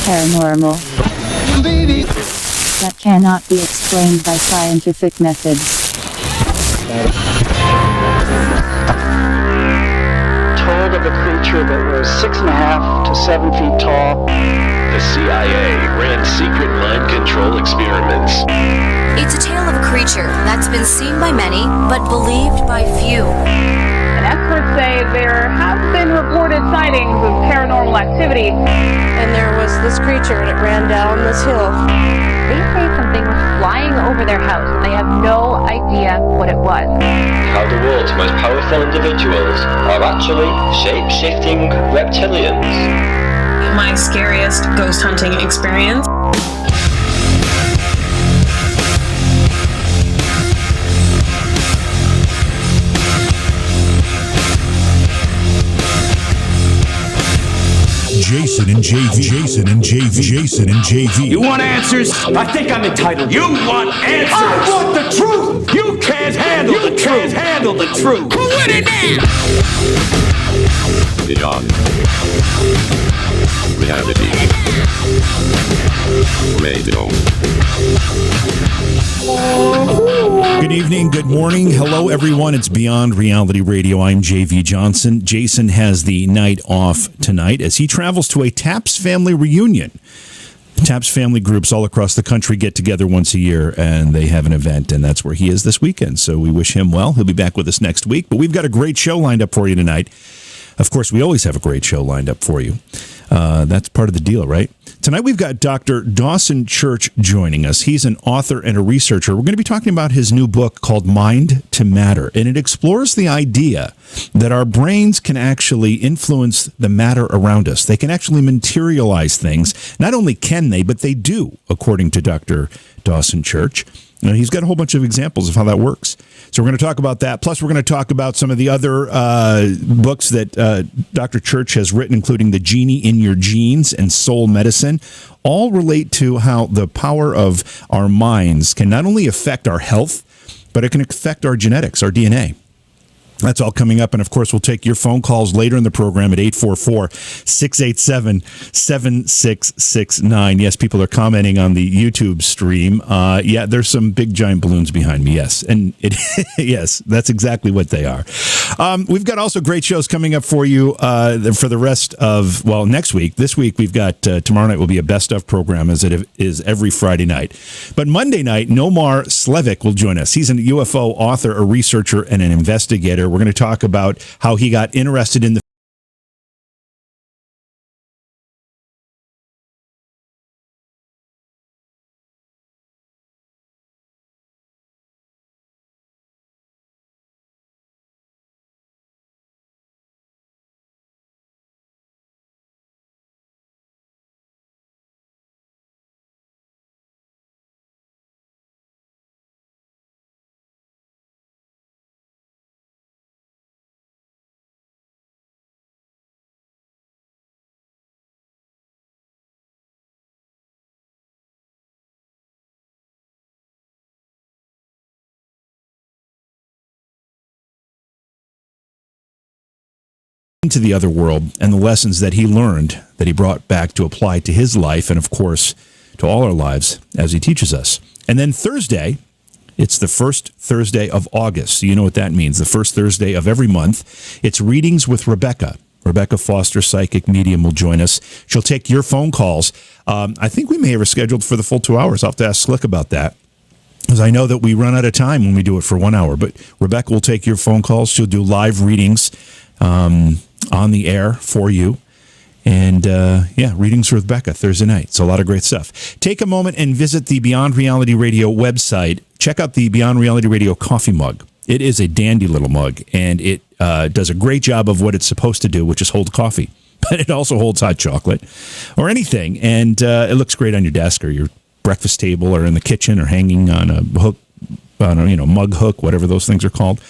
paranormal that cannot be explained by scientific methods. Told of a creature that was 6.5 to 7 feet tall. The CIA ran secret mind control experiments. It's a tale of a creature that's been seen by many, but believed by few. And experts say there have been reported sightings of paranormal activity. And there was this creature, and it ran down this hill. They say something was flying over their house, and they have no idea what it was. How the world's most powerful individuals are actually shape-shifting reptilians. My scariest ghost hunting experience. Jason and JV. You want answers? I think I'm entitled. You want answers? I want the truth! You can't handle the truth! Can't handle the truth! Who would it now? Beyond reality. Radio. Good evening, good morning, hello everyone. It's Beyond Reality Radio. I'm JV Johnson. Jason has the night off tonight as he travels to a Taps family reunion. Taps family groups all across the country get together once a year and they have an event, and that's where he is this weekend. So we wish him well. He'll be back with us next week, but we've got a great show lined up for you tonight. Of course, we always have a great show lined up for you. That's part of the deal, right? Tonight we've got Dr. Dawson Church joining us. He's an author and a researcher. We're going to be talking about his new book called Mind to Matter, and it explores the idea that our brains can actually influence the matter around us. They can actually materialize things. Not only can they, but they do, according to Dr. Dawson Church. And he's got a whole bunch of examples of how that works. So we're going to talk about that. Plus, we're going to talk about some of the other books that Dr. Church has written, including The Genie in Your Genes and Soul Medicine. All relate to how the power of our minds can not only affect our health, but it can affect our genetics, our DNA. That's all coming up. And, of course, we'll take your phone calls later in the program at 844-687-7669. Yes, people are commenting on the YouTube stream. Yeah, there's some big, giant balloons behind me. Yes. And yes, that's exactly what they are. We've got also great shows coming up for you for the rest of, well, next week. This week, we've got tomorrow night will be a best of program, as it is every Friday night. But Monday night, Nomar Slevik will join us. He's a UFO author, a researcher, and an investigator. We're going to talk about how he got interested in the into the other world and the lessons that he learned that he brought back to apply to his life and, of course, to all our lives as he teaches us. And then Thursday, it's the first Thursday of August. So you know what that means. The first Thursday of every month. It's Readings with Rebecca. Rebecca Foster, psychic medium, will join us. She'll take your phone calls. I think we may have her scheduled for the full 2 hours. I'll have to ask Slick about that, because I know that we run out of time when we do it for 1 hour. But Rebecca will take your phone calls. She'll do live readings on the air for you. And, Readings with Rebecca Thursday night. It's a lot of great stuff. Take a moment and visit the Beyond Reality Radio website. Check out the Beyond Reality Radio coffee mug. It is a dandy little mug, and it does a great job of what it's supposed to do, which is hold coffee. But it also holds hot chocolate or anything, and it looks great on your desk or your breakfast table or in the kitchen or hanging on a hook, on a mug hook, whatever those things are called.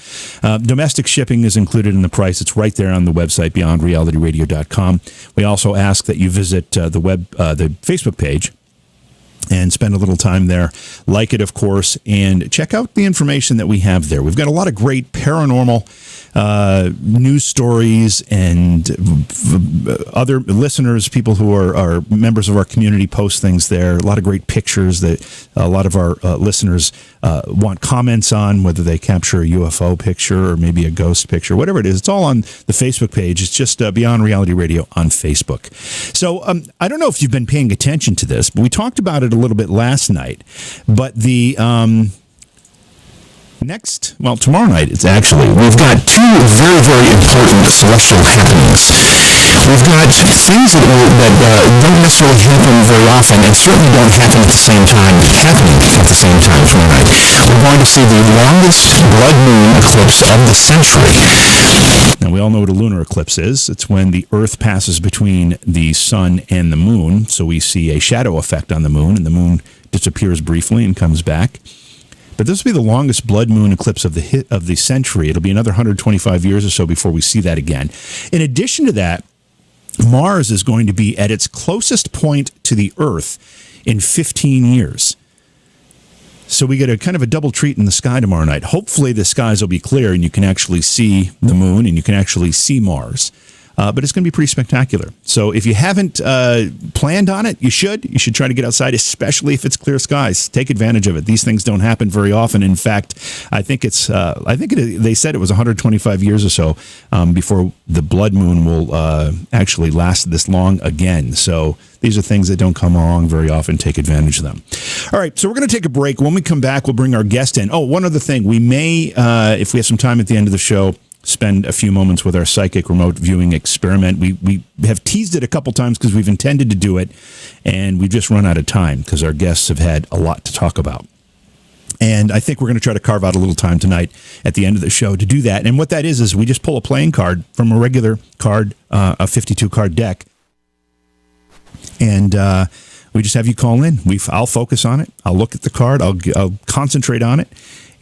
Domestic shipping is included in the price. It's right there on the website, beyondrealityradio.com. We also ask that you visit the Facebook page and spend a little time there. Like it, of course, and check out the information that we have there. We've got a lot of great paranormal news stories and other listeners, people who are members of our community post things there. A lot of great pictures that a lot of our listeners want comments on, whether they capture a UFO picture or maybe a ghost picture, whatever it is. It's all on the Facebook page. It's just Beyond Reality Radio on Facebook. So I don't know if you've been paying attention to this, but we talked about it a little bit last night. But the tomorrow night, we've got two very, very important celestial happenings. We've got things that don't necessarily happen very often and certainly don't happen at the same time, happening at the same time tomorrow night. We're going to see the longest blood moon eclipse of the century. Now, we all know what a lunar eclipse is. It's when the Earth passes between the sun and the moon, so we see a shadow effect on the moon, and the moon disappears briefly and comes back. But this will be the longest blood moon eclipse of the century. It'll be another 125 years or so before we see that again. In addition to that, Mars is going to be at its closest point to the Earth in 15 years. So we get a kind of a double treat in the sky tomorrow night. Hopefully the skies will be clear and you can actually see the moon and you can actually see Mars. But it's going to be pretty spectacular. So if you haven't planned on it, you should. You should try to get outside, especially if it's clear skies. Take advantage of it. These things don't happen very often. In fact, they said it was 125 years or so before the blood moon will actually last this long again. So these are things that don't come along very often. Take advantage of them. All right, so we're going to take a break. When we come back, we'll bring our guest in. Oh, one other thing. We may, if we have some time at the end of the show, spend a few moments with our psychic remote viewing experiment. We have teased it a couple times because we've intended to do it, and we've just run out of time because our guests have had a lot to talk about. And I think we're going to try to carve out a little time tonight at the end of the show to do that. And what that is we just pull a playing card from a regular card, a 52-card deck, and we just have you call in. I'll focus on it. I'll look at the card. I'll concentrate on it.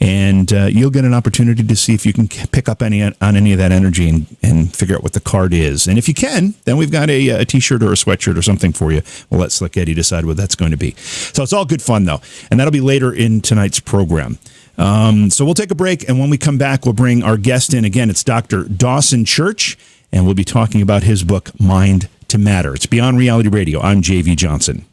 And you'll get an opportunity to see if you can pick up on any of that energy and figure out what the card is. And if you can, then we've got a T-shirt or a sweatshirt or something for you. We'll let Slick Eddie decide what that's going to be. So it's all good fun, though. And that'll be later in tonight's program. So we'll take a break, and when we come back, we'll bring our guest in. Again, it's Dr. Dawson Church, and we'll be talking about his book, Mind to Matter. It's Beyond Reality Radio. I'm J.V. Johnson.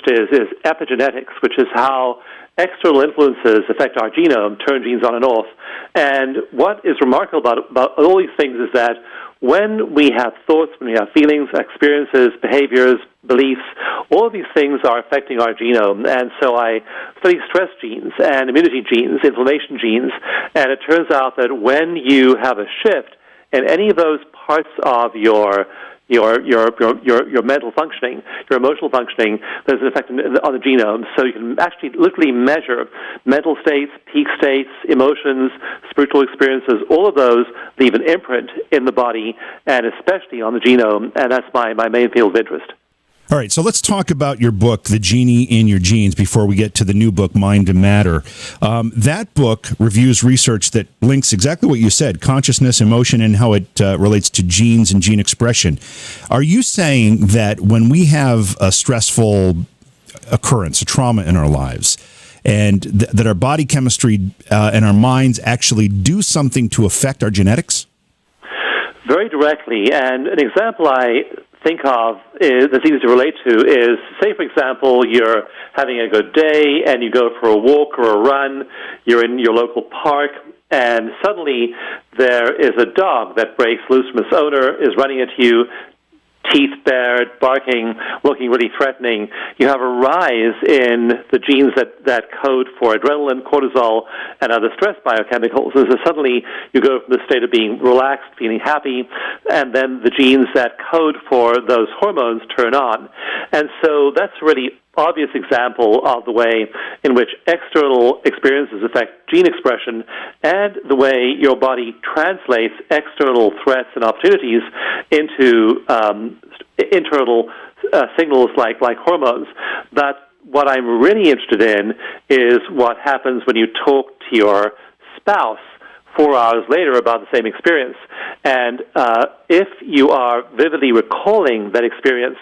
is epigenetics, which is how external influences affect our genome, turn genes on and off. And what is remarkable about all these things is that when we have thoughts, when we have feelings, experiences, behaviors, beliefs, all of these things are affecting our genome. And so I study stress genes and immunity genes, inflammation genes, and it turns out that when you have a shift in any of those parts of your mental functioning, your emotional functioning, there's an effect on the genome. So you can actually literally measure mental states, peak states, emotions, spiritual experiences. All of those leave an imprint in the body and especially on the genome, and that's my main field of interest. All right, so let's talk about your book, The Genie in Your Genes, before we get to the new book, Mind to Matter. That book reviews research that links exactly what you said, consciousness, emotion, and how it relates to genes and gene expression. Are you saying that when we have a stressful occurrence, a trauma in our lives, and that our body chemistry and our minds actually do something to affect our genetics? Very directly, and an example I think of that's easy to relate to is, say, for example, you're having a good day and you go for a walk or a run, you're in your local park, and suddenly there is a dog that breaks loose from its owner, is running at you, teeth bared, barking, looking really threatening. You have a rise in the genes that code for adrenaline, cortisol, and other stress biochemicals. So suddenly you go from the state of being relaxed, feeling happy, and then the genes that code for those hormones turn on. And so that's a really obvious example of the way in which external experiences affect gene expression and the way your body translates external threats and opportunities into internal signals like hormones. But what I'm really interested in is what happens when you talk to your spouse 4 hours later about the same experience. And if you are vividly recalling that experience,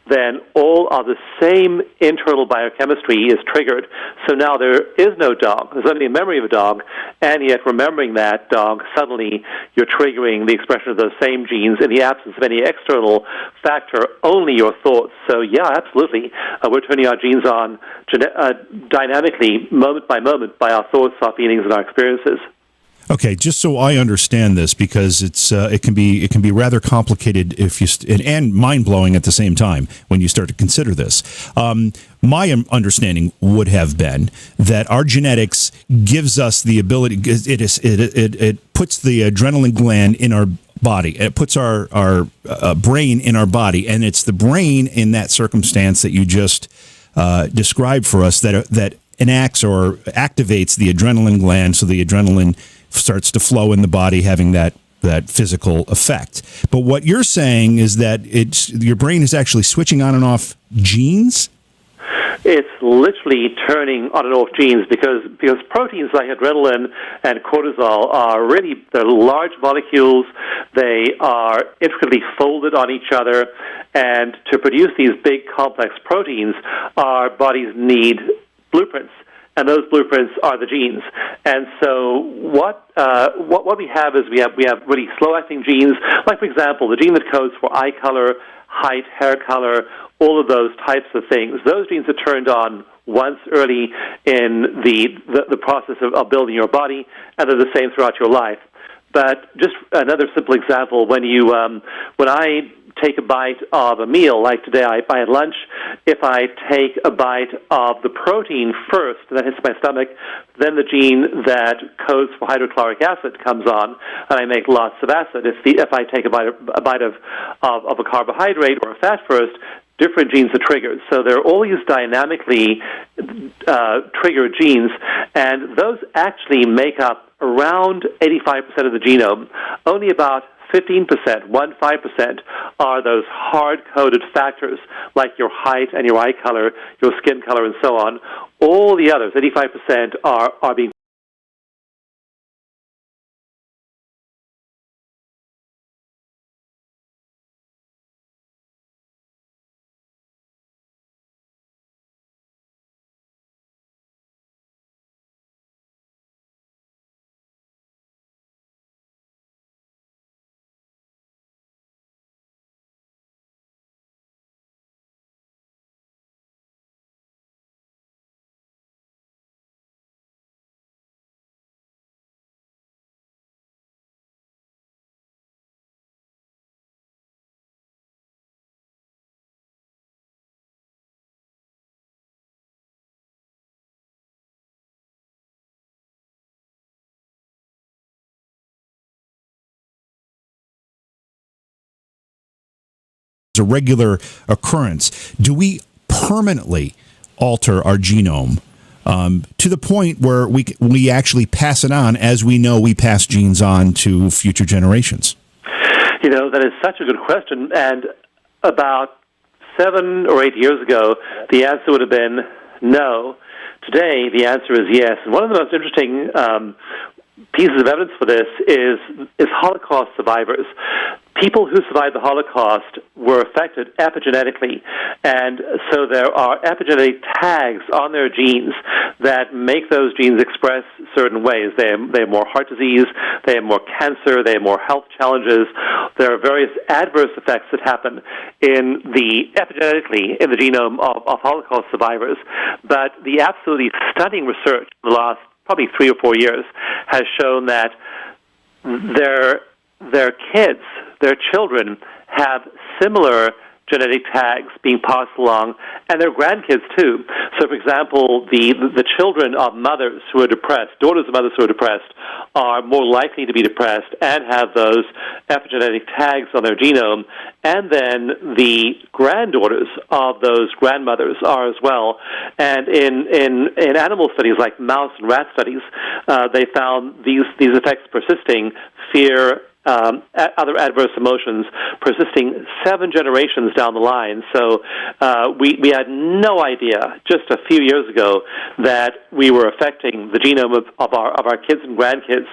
then all of the same internal biochemistry is triggered. So now there is no dog. There's only a memory of a dog, and yet remembering that dog, suddenly you're triggering the expression of those same genes in the absence of any external factor, only your thoughts. So yeah, absolutely. We're turning our genes on dynamically, moment by moment, by our thoughts, our feelings, and our experiences. Okay, just so I understand this, because it can be rather complicated if you and mind blowing at the same time when you start to consider this. My understanding would have been that our genetics gives us the ability. It puts the adrenaline gland in our body. It puts our brain in our body, and it's the brain in that circumstance that you just described for us that enacts or activates the adrenaline gland, so the adrenaline starts to flow in the body, having that physical effect. But what you're saying is that your brain is actually switching on and off genes? It's literally turning on and off genes because proteins like adrenaline and cortisol are they're large molecules. They are intricately folded on each other, and to produce these big complex proteins, our bodies need blueprints. And those blueprints are the genes. And so what we have is we have really slow-acting genes, like, for example, the gene that codes for eye color, height, hair color, all of those types of things. Those genes are turned on once early in the process of building your body, and they're the same throughout your life. But just another simple example, when I take a bite of a meal, like today I had lunch, if I take a bite of the protein first that hits my stomach, then the gene that codes for hydrochloric acid comes on, and I make lots of acid. If I take a bite of a carbohydrate or a fat first, different genes are triggered. So there are all these dynamically triggered genes, and those actually make up around 85% of the genome. Only about 15%, 15%, are those hard-coded factors like your height and your eye color, your skin color, and so on. All the others, 85%, are being a regular occurrence. Do we permanently alter our genome to the point where we actually pass it on, as we know we pass genes on to future generations? You know, that is such a good question. And about 7 or 8 years ago, the answer would have been no. Today, the answer is yes. And one of the most interesting pieces of evidence for this is Holocaust survivors. People who survived the Holocaust were affected epigenetically, and so there are epigenetic tags on their genes that make those genes express certain ways. They have more heart disease, they have more cancer, they have more health challenges. There are various adverse effects that happen epigenetically in the genome of Holocaust survivors. But the absolutely stunning research in the last probably 3 or 4 years has shown that their kids, their children, have similar genetic tags being passed along, and their grandkids too. So, for example, the children of mothers who are depressed, daughters of mothers who are depressed, are more likely to be depressed and have those epigenetic tags on their genome, and then the granddaughters of those grandmothers are as well. And in animal studies like mouse and rat studies, they found these effects persisting: fear, other adverse emotions persisting 7 generations down the line. So we had no idea just a few years ago that we were affecting the genome of our kids and grandkids,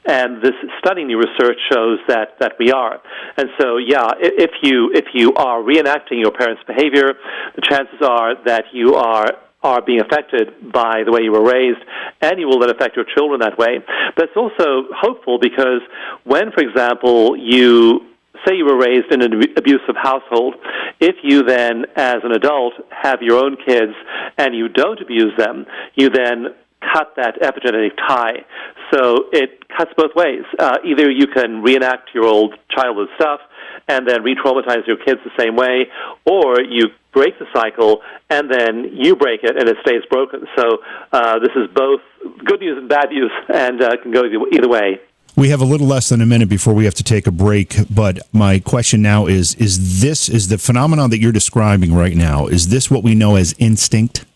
and this stunning new research shows that we are. And so, yeah, if you are reenacting your parents' behavior, the chances are that you are being affected by the way you were raised, and you will then affect your children that way. But it's also hopeful because when, for example, you say you were raised in an abusive household, if you then, as an adult, have your own kids and you don't abuse them, you then cut that epigenetic tie. So it cuts both ways. Either you can reenact your old childhood stuff and then re-traumatize your kids the same way, or you break the cycle and then you break it and it stays broken. So this is both good news and bad news, and can go either way. We have a little less than a minute before we have to take a break, but my question now is the phenomenon that you're describing right now, is this what we know as instinct?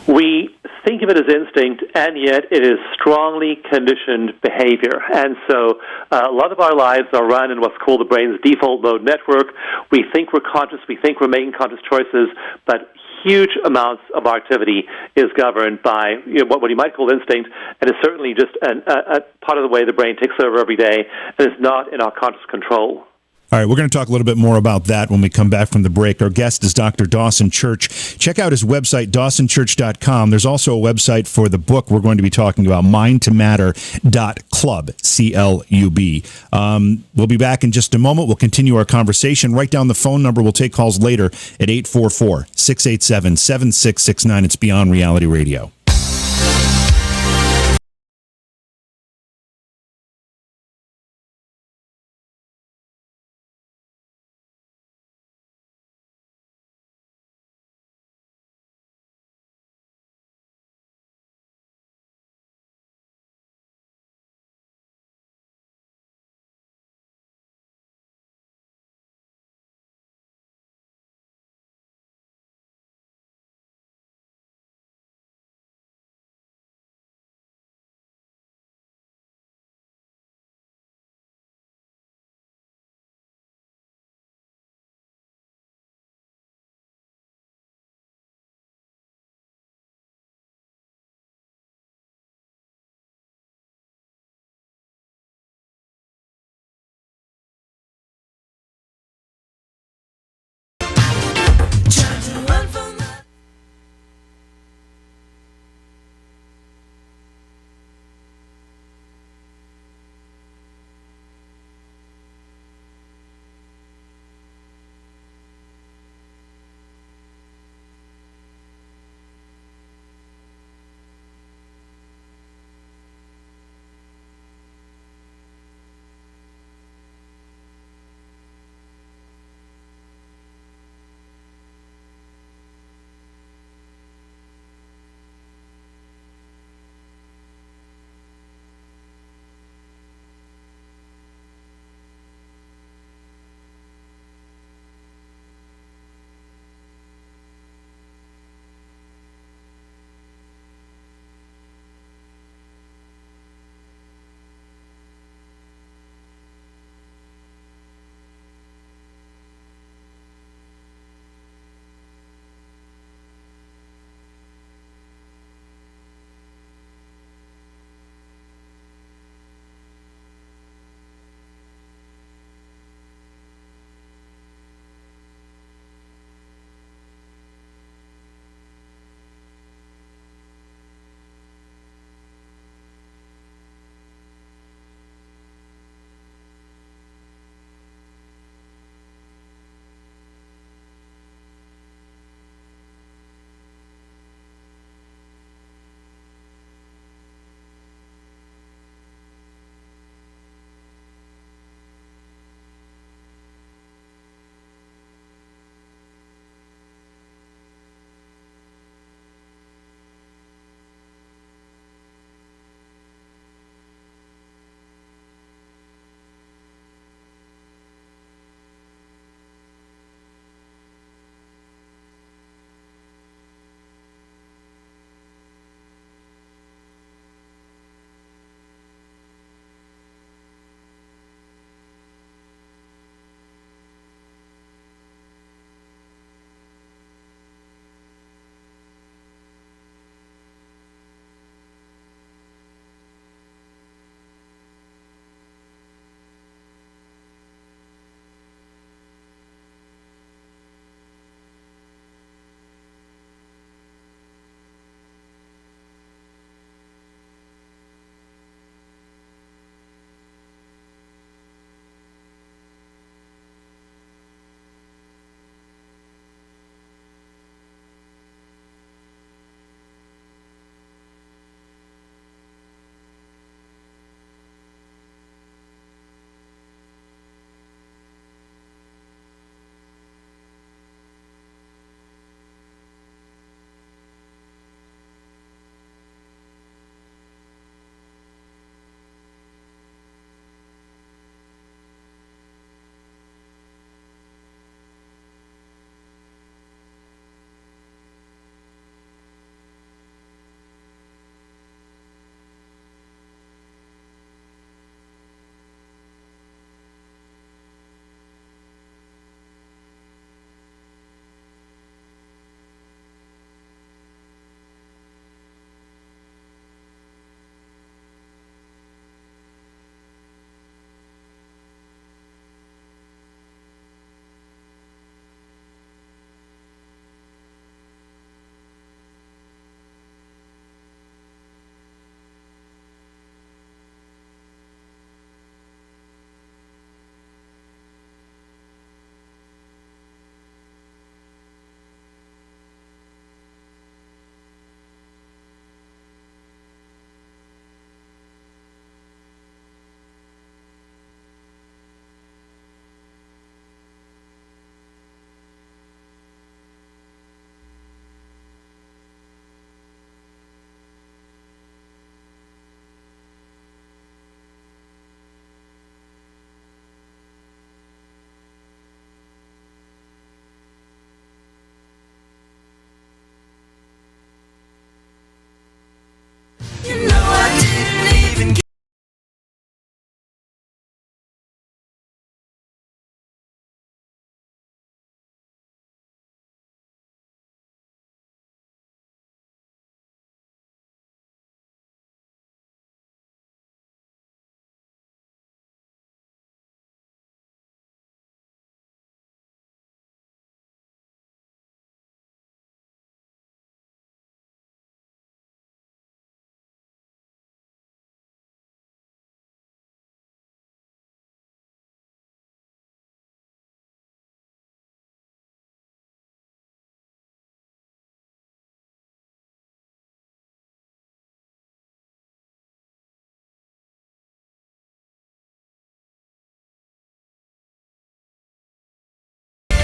We think of it as instinct, and yet it is strongly conditioned behavior. And so a lot of our lives are run in what's called the brain's default mode network. We think we're conscious, we think we're making conscious choices, but huge amounts of our activity is governed by what you might call instinct, and it's certainly just a part of the way the brain takes over every day, and it's not in our conscious control. All right, we're going to talk a little bit more about that when we come back from the break. Our guest is Dr. Dawson Church. Check out his website, dawsonchurch.com. There's also a website for the book we're going to be talking about, mindtomatter.club, C-L-U-B. We'll be back in just a moment. We'll continue our conversation. Write down the phone number. We'll take calls later at 844-687-7669. It's Beyond Reality Radio.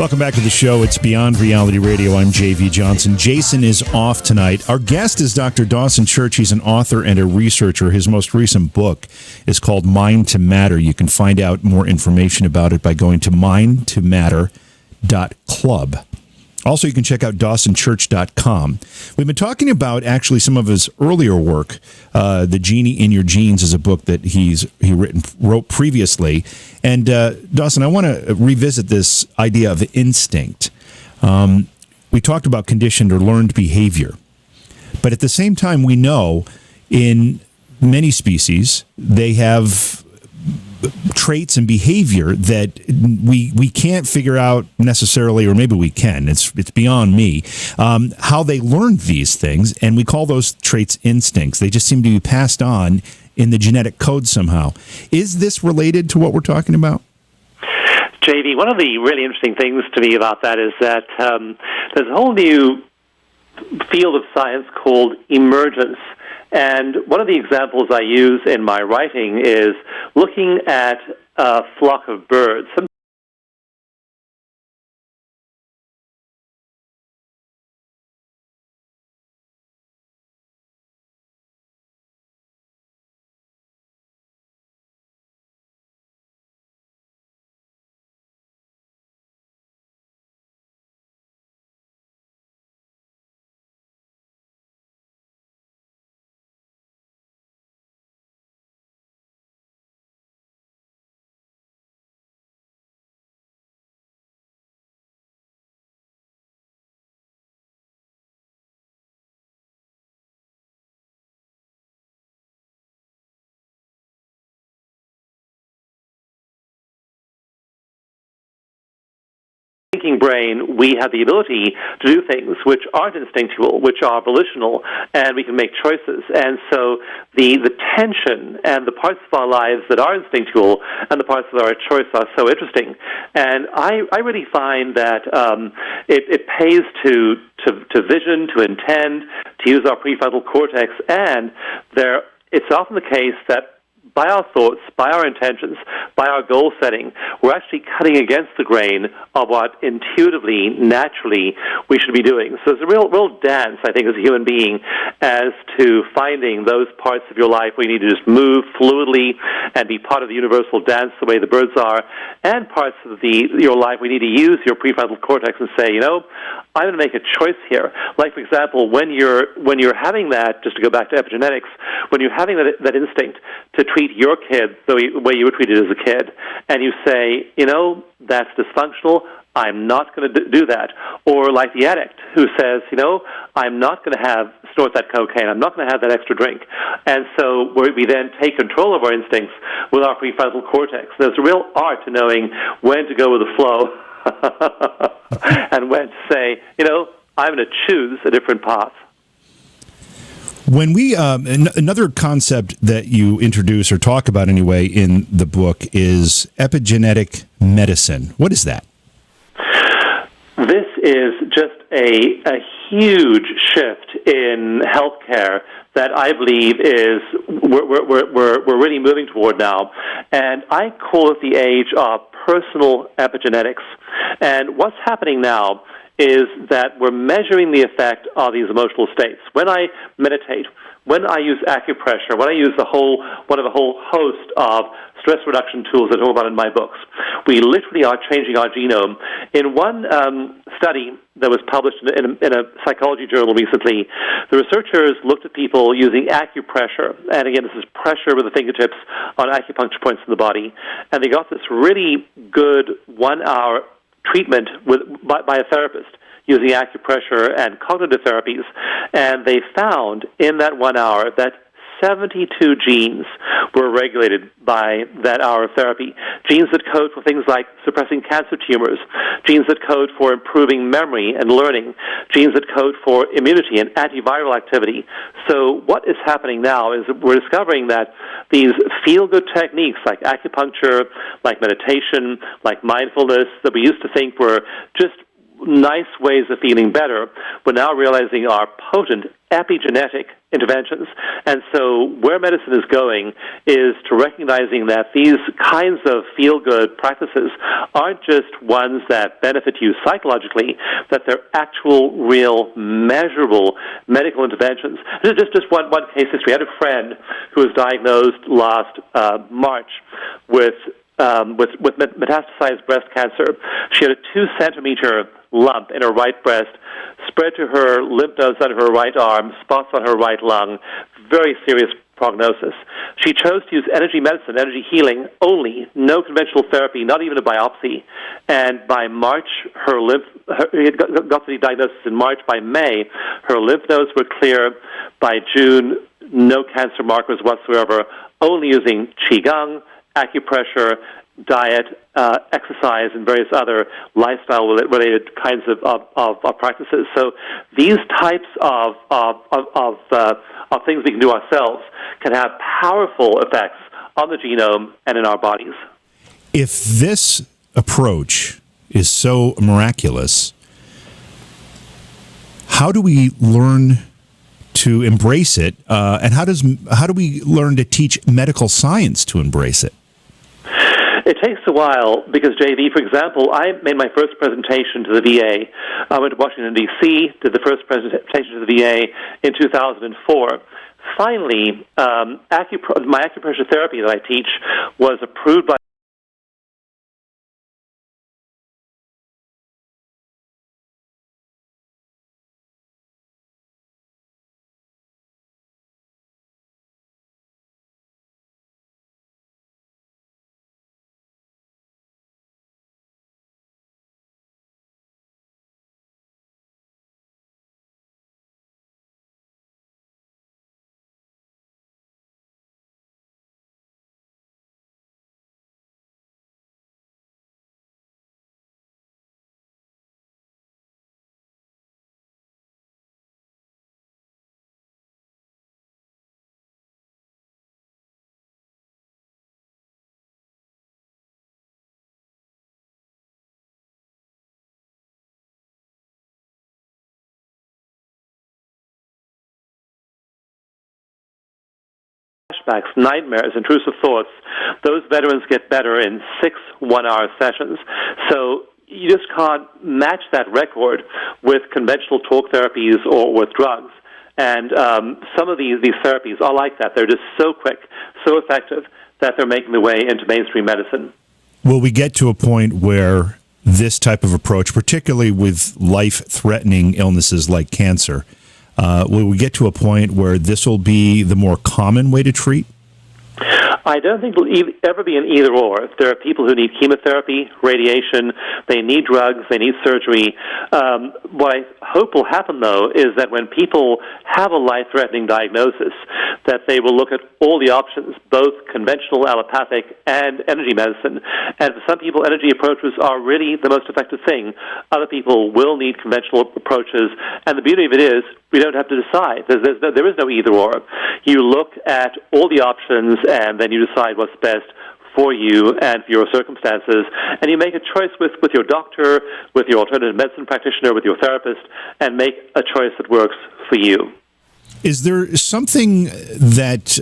Welcome back to the show. It's Beyond Reality Radio. I'm J.V. Johnson. Jason is off tonight. Our guest is Dr. Dawson Church. He's an author and a researcher. His most recent book is called Mind to Matter. You can find out more information about it by going to mindtomatter.club. Also, you can check out dawsonchurch.com. We've been talking about actually some of his earlier work. The Genie in Your Genes is a book that he wrote previously. And Dawson, I want to revisit this idea of instinct. We talked about conditioned or learned behavior. But at the same time, we know in many species, they have traits and behavior that we can't figure out necessarily, or maybe we can. It's beyond me, how they learned these things, and we call those traits instincts. They just seem to be passed on in the genetic code somehow. Is this related to what we're talking about? JV, one of the really interesting things to me about that is that there's a whole new field of science called emergence. And one of the examples I use in my writing is looking at a flock of birds. Thinking brain, we have the ability to do things which aren't instinctual, which are volitional, and we can make choices. And so the tension and the parts of our lives that are instinctual and the parts of our choice are so interesting. And I really find that it pays to vision, to intend, to use our prefrontal cortex, and it's often the case that by our thoughts, by our intentions, by our goal setting, we're actually cutting against the grain of what intuitively, naturally, we should be doing. So there's a real dance, I think, as a human being, as to finding those parts of your life where you need to just move fluidly and be part of the universal dance the way the birds are, and parts of your life where you need to use your prefrontal cortex and say, I'm going to make a choice here. Like, for example, when you're having that, just to go back to epigenetics, when you're having that instinct to treat your kid the way you were treated as a kid, and you say, that's dysfunctional, I'm not going to do that. Or like the addict who says, I'm not going to snort that cocaine, I'm not going to have that extra drink. And so we then take control of our instincts with our prefrontal cortex. There's a real art to knowing when to go with the flow and when to say, I'm going to choose a different path. When we another concept that you introduce or talk about anyway in the book is epigenetic medicine. What is that? This is just a huge shift in healthcare that I believe we're really moving toward now, and I call it the age of personal epigenetics. And what's happening now is that we're measuring the effect of these emotional states. When I meditate, when I use acupressure, when I use one of a whole host of stress reduction tools that I talk about in my books, we literally are changing our genome. In one study that was published in a psychology journal recently, the researchers looked at people using acupressure, and again, this is pressure with the fingertips on acupuncture points in the body, and they got this really good 1-hour treatment by a therapist using acupressure and cognitive therapies, and they found in that 1 hour that 72 genes were regulated by that hour of therapy. Genes that code for things like suppressing cancer tumors, genes that code for improving memory and learning, genes that code for immunity and antiviral activity. So what is happening now is we're discovering that these feel-good techniques like acupuncture, like meditation, like mindfulness, that we used to think were just nice ways of feeling better, we're now realizing are potent epigenetic interventions. And so where medicine is going is to recognizing that these kinds of feel-good practices aren't just ones that benefit you psychologically, that they're actual, real, measurable medical interventions. Just one case history. I had a friend who was diagnosed last March with metastasized breast cancer. She had a 2-centimeter lump in her right breast, spread to her lymph nodes on her right arm, spots on her right lung, very serious prognosis. She chose to use energy medicine, energy healing only, no conventional therapy, not even a biopsy. And by March, got the diagnosis in March. By May, her lymph nodes were clear. By June, no cancer markers whatsoever, only using qigong, acupressure, diet, exercise, and various other lifestyle-related kinds of practices. So these types of things we can do ourselves can have powerful effects on the genome and in our bodies. If this approach is so miraculous, how do we learn to embrace it, and how do we learn to teach medical science to embrace it? It takes a while because, JV, for example, I made my first presentation to the VA. I went to Washington, D.C., did the first presentation to the VA in 2004. Finally, my acupressure therapy that I teach was approved by flashbacks, nightmares, intrusive thoughts. Those veterans get better in 6 one-hour sessions. So you just can't match that record with conventional talk therapies or with drugs. And some of these therapies are like that. They're just so quick, so effective, that they're making their way into mainstream medicine. Will we get to a point where this type of approach, particularly with life-threatening illnesses like cancer, will we get to a point where this will be the more common way to treat? I don't think it'll ever be an either-or. There are people who need chemotherapy, radiation, they need drugs, they need surgery. What I hope will happen, though, is that when people have a life-threatening diagnosis, that they will look at all the options, both conventional allopathic and energy medicine. And for some people, energy approaches are really the most effective thing. Other people will need conventional approaches. And the beauty of it is, we don't have to decide. There is no either-or. You look at all the options, and then you decide what's best for you and for your circumstances, and you make a choice with your doctor, with your alternative medicine practitioner, with your therapist, and make a choice that works for you. Is there something that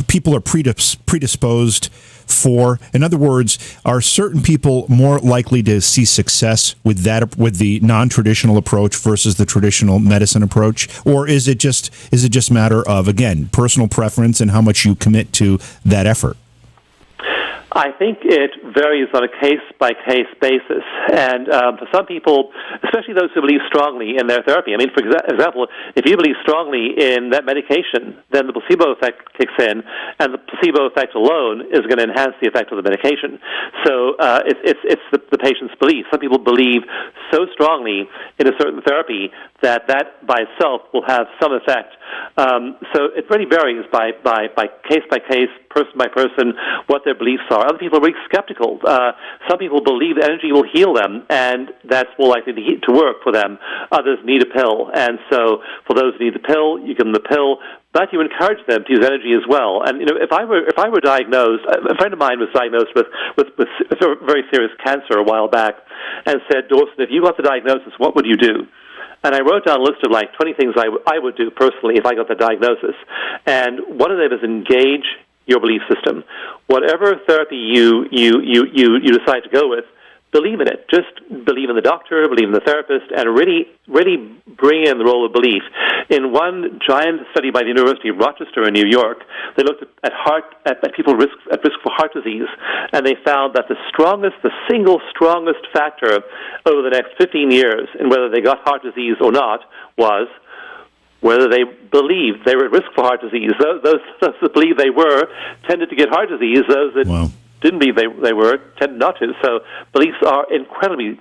people are predisposed for? In other words, are certain people more likely to see success with the non-traditional approach versus the traditional medicine approach, or is it just a matter of, again, personal preference and how much you commit to that effort? I think it varies on a case-by-case basis. And for some people, especially those who believe strongly in their therapy, I mean, for example, if you believe strongly in that medication, then the placebo effect kicks in, and the placebo effect alone is going to enhance the effect of the medication. So it's the patient's belief. Some people believe so strongly in a certain therapy that by itself will have some effect. So it really varies by case-by-case, person-by-person, what their beliefs are. Other people are really skeptical. Some people believe that energy will heal them, and that's more likely to work for them. Others need a pill, and so for those who need the pill, you give them the pill, but you encourage them to use energy as well. And if I were diagnosed, a friend of mine was diagnosed with very serious cancer a while back, and said, "Dawson, if you got the diagnosis, what would you do?" And I wrote down a list of like 20 things I would do personally if I got the diagnosis. And one of them is engage your belief system. Whatever therapy you decide to go with, believe in it. Just believe in the doctor, believe in the therapist, and really bring in the role of belief. In one giant study by the University of Rochester in New York, they looked at people at risk for heart disease, and they found that the single strongest factor over the next 15 years in whether they got heart disease or not was whether they believed they were at risk for heart disease. Those that believed they were tended to get heart disease. Those that didn't believe they were tended not to. So beliefs are incredibly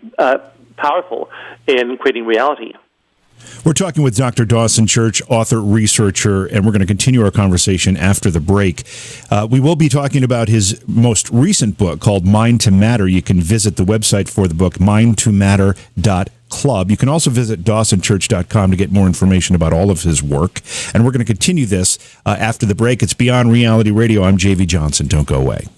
powerful in creating reality. We're talking with Dr. Dawson Church, author, researcher, and we're going to continue our conversation after the break. We will be talking about his most recent book called Mind to Matter. You can visit the website for the book, mindtomatter.club. You can also visit dawsonchurch.com to get more information about all of his work. And we're going to continue this after the break. It's Beyond Reality Radio. I'm J.V. Johnson. Don't go away.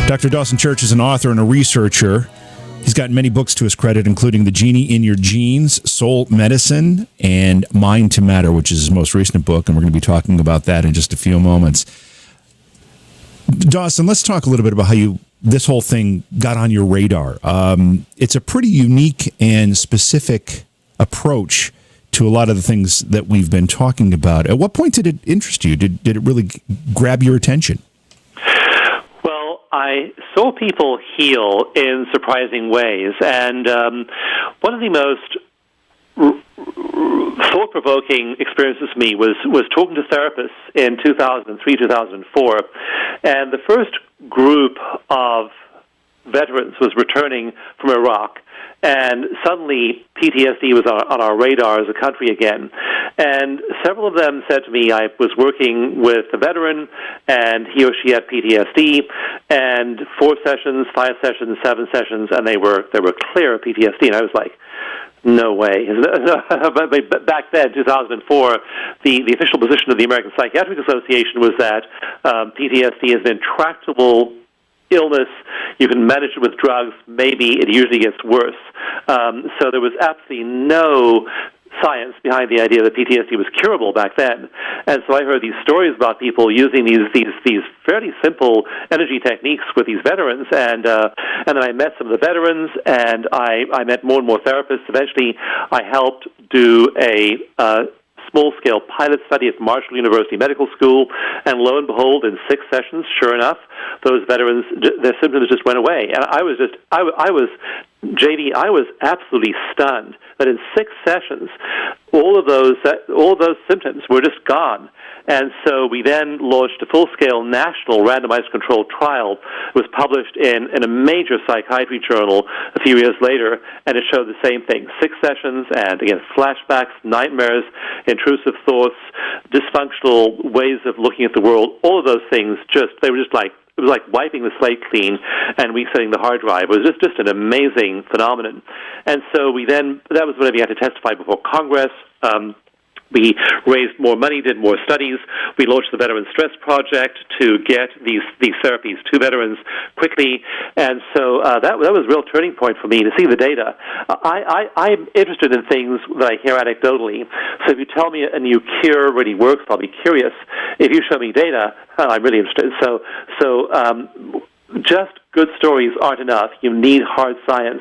Dr. Dawson Church is an author and a researcher. He's got many books to his credit, including The Genie in Your Genes, Soul Medicine, and Mind to Matter, which is his most recent book, and we're going to be talking about that in just a few moments. Dawson, let's talk a little bit about how this whole thing got on your radar. It's a pretty unique and specific approach to a lot of the things that we've been talking about. At what point did it interest you? Did it really grab your attention? I saw people heal in surprising ways, and one of the most thought-provoking experiences for me was talking to therapists in 2003, 2004, and the first group of veterans was returning from Iraq, and suddenly PTSD was on our radar as a country again. And several of them said to me, I was working with a veteran, and he or she had PTSD, and 4 sessions, 5 sessions, 7 sessions, and they were clear of PTSD. And I was like, no way. But back then, 2004, the official position of the American Psychiatric Association was that PTSD is an intractable illness. You can manage it with drugs. Maybe it usually gets worse. So there was absolutely no science behind the idea that PTSD was curable back then. And so I heard these stories about people using these fairly simple energy techniques with these veterans, and then I met some of the veterans, and I met more and more therapists. Eventually, I helped do a small-scale pilot study at Marshall University Medical School, and lo and behold, in 6 sessions, sure enough, those veterans, their symptoms just went away. And I was absolutely stunned that in 6 sessions, all of those symptoms were just gone. And so we then launched a full-scale national randomized controlled trial. It was published in a major psychiatry journal a few years later, and it showed the same thing. 6 sessions, and again, flashbacks, nightmares, intrusive thoughts, dysfunctional ways of looking at the world, all of those things it was like wiping the slate clean and resetting the hard drive. It was just an amazing phenomenon. And so that was when I began to testify before Congress. We raised more money, did more studies. We launched the Veteran Stress Project to get these therapies to veterans quickly. And so that was a real turning point for me to see the data. I'm interested in things that I hear anecdotally. So if you tell me a new cure really works, I'll be curious. If you show me data, I'm really interested. So just good stories aren't enough. You need hard science.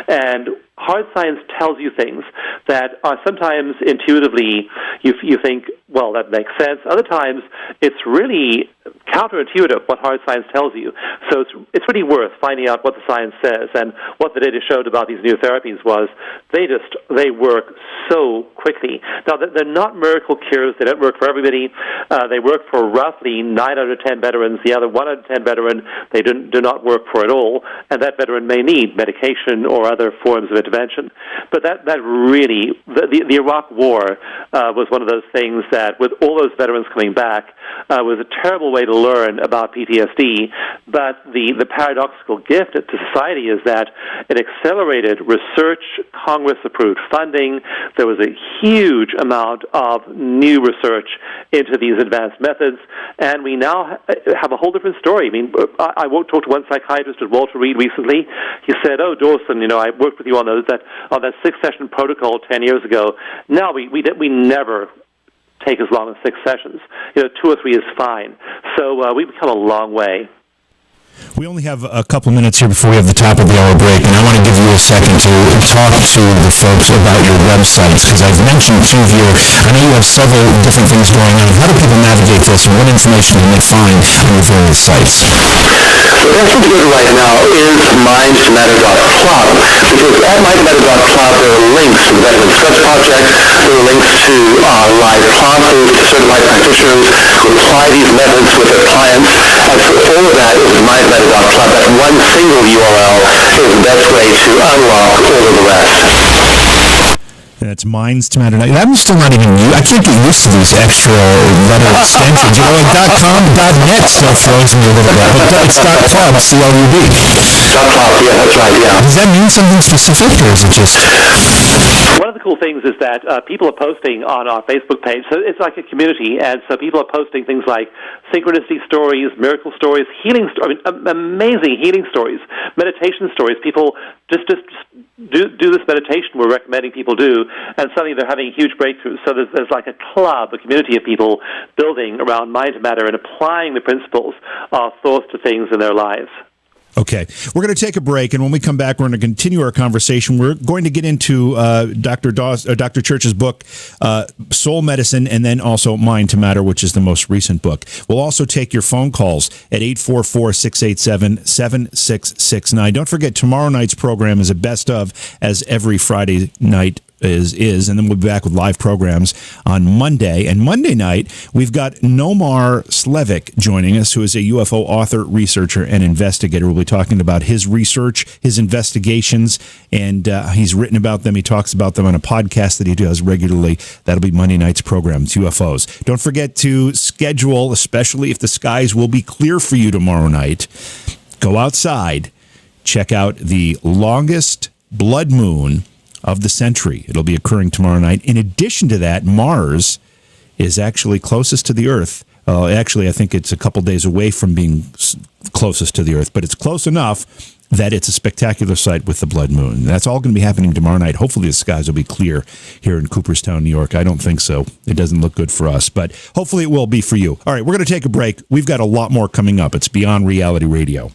And hard science tells you things that are sometimes intuitively, you think, well, that makes sense. Other times, it's really counterintuitive what hard science tells you. So it's really worth finding out what the science says. And what the data showed about these new therapies was they work so quickly. Now, they're not miracle cures. They don't work for everybody. They work for roughly 9 out of 10 veterans. The other 1 out of 10 veteran, they do not work for at all. And that veteran may need medication or other forms of intervention. But that really, the Iraq War was one of those things that, with all those veterans coming back, was a terrible way to learn about PTSD. But the paradoxical gift to society is that it accelerated research, Congress-approved funding. There was a huge amount of new research into these advanced methods, and we now have a whole different story. I mean, I talked to one psychiatrist at Walter Reed recently. He said, "Oh, Dawson, I worked with you on that 6-session protocol 10 years ago. Now we never take as long as 6 sessions. 2 or 3 is fine." So we've come a long way. We only have a couple minutes here before we have the top of the hour break, and I want to give you a second to talk to the folks about your websites, because I've mentioned two of I know you have several different things going on. How do people navigate this, and what information can they find on your various sites? The best way to go to right now is mindtomatter.club, because at mindtomatter.club there are links to the Veteran Stress Project, there are links to live classes to certified practitioners who apply these methods with their clients, and so all of that is mindtomatter.club. That one single URL is the best way to unlock all of the rest. That's Minds to Matter. I'm still not even I can't get used to these extra letter extensions. Like .com, .net still throws me a little bit. But it's .club, C-L-U-B. .club, yeah, that's right, yeah. Does that mean something specific, or is it just... One of the cool things is that people are posting on our Facebook page. So it's like a community, and so people are posting things like synchronicity stories, miracle stories, healing stories, amazing healing stories, meditation stories. People just do this meditation we're recommending people do, and suddenly they're having huge breakthroughs. So there's like a club, a community of people building around mind to matter and applying the principles of thoughts to things in their lives. Okay, we're going to take a break, and when we come back, we're going to continue our conversation. We're going to get into Dr. Church's book, Soul Medicine, and then also Mind to Matter, which is the most recent book. We'll also take your phone calls at 844-687-7669. Don't forget, tomorrow night's program is a best of, as every Friday night is, and then we'll be back with live programs on Monday. And Monday night, we've got Nomar Slevik joining us, who is a UFO author, researcher, and investigator. We'll be talking about his research, his investigations, and he's written about them. He talks about them on a podcast that he does regularly. That'll be Monday night's program, it's UFOs. Don't forget to schedule, especially if the skies will be clear for you tomorrow night. Go outside, check out the longest blood moon of the century. It'll be occurring tomorrow night. In addition to that, Mars is actually closest to the Earth. Actually, I think it's a couple days away from being closest to the Earth, but it's close enough that it's a spectacular sight with the blood moon. That's all going to be happening tomorrow night. Hopefully the skies will be clear here in Cooperstown, New York. I don't think so. It doesn't look good for us, but hopefully it will be for you. All right, we're going to take a break. We've got a lot more coming up. It's Beyond Reality Radio.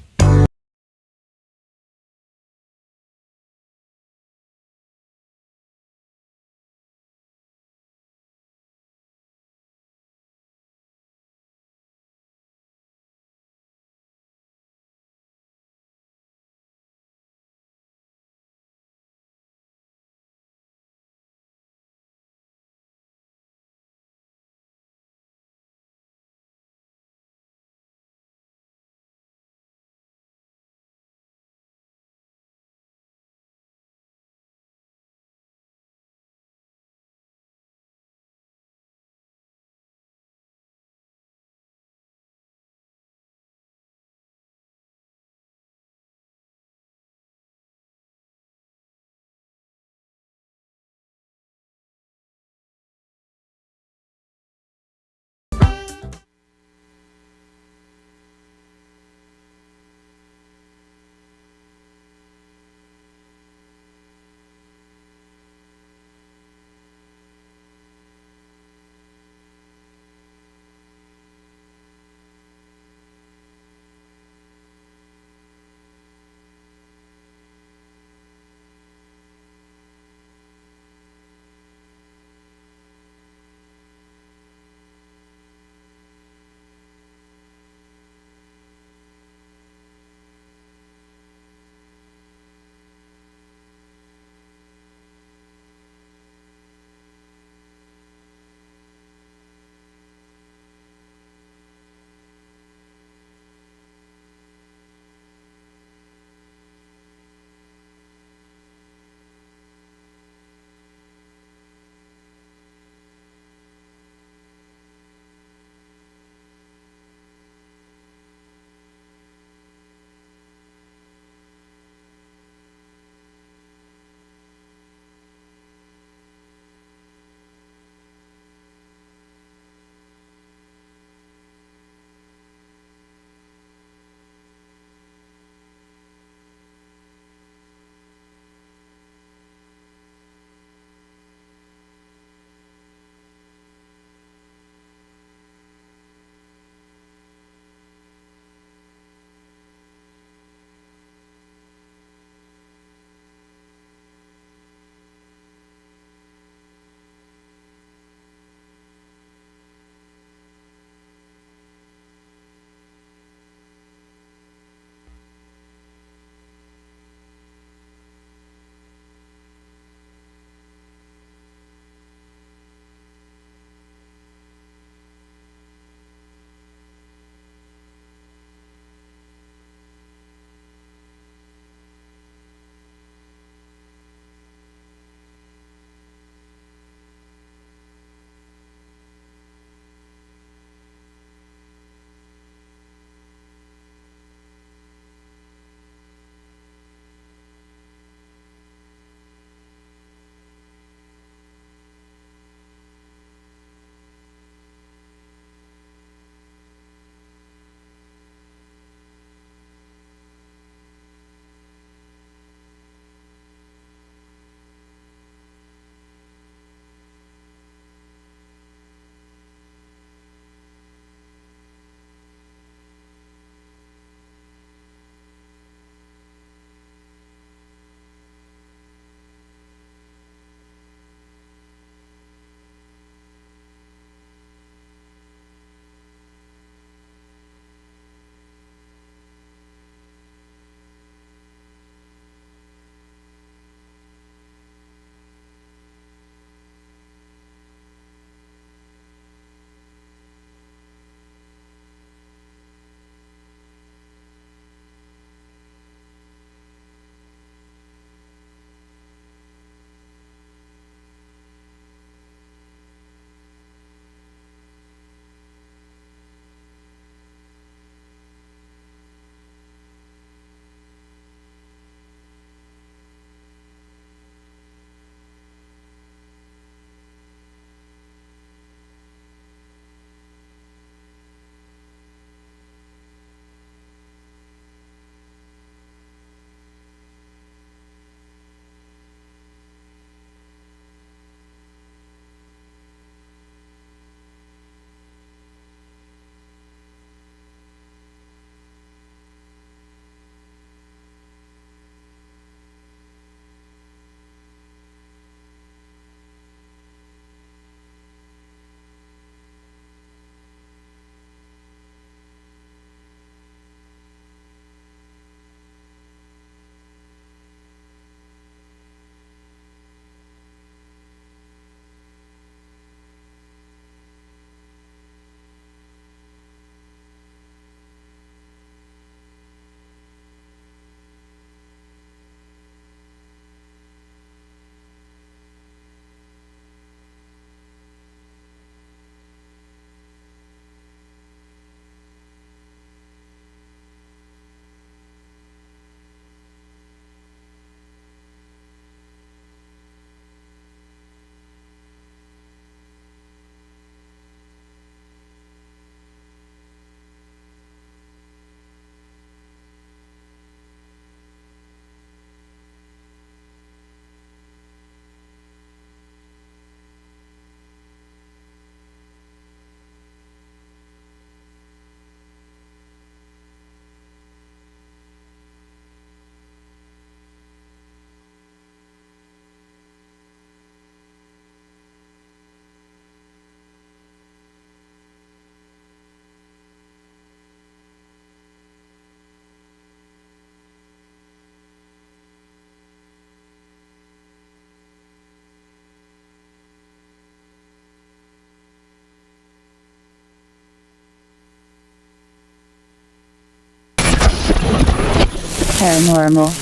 paranormal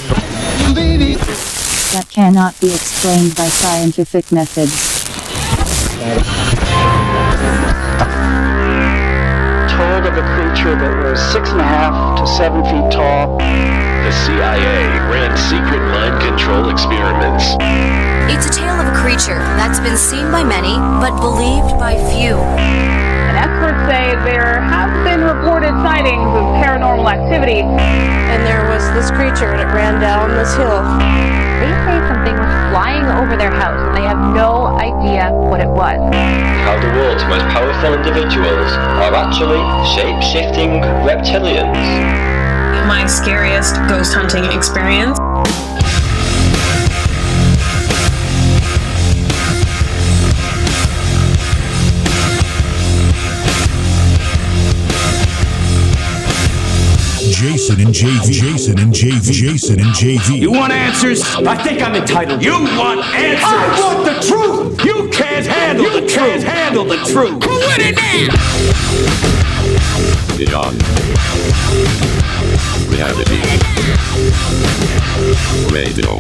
that cannot be explained by scientific methods. Told of a creature that was 6.5 to 7 feet tall. The CIA ran secret mind control experiments. It's a tale of a creature that's been seen by many, but believed by few. And experts say there have been reported sightings of paranormal activity. And there was this creature, and it ran down this hill. They say something was flying over their house, and they have no idea what it was. How the world's most powerful individuals are actually shape-shifting reptilians. My scariest ghost hunting experience. Jason and JV. You want answers? I think I'm entitled. You want answers? I want the truth. You can't handle the truth. Can't handle the truth. Who with it now? Beyond reality. Radio.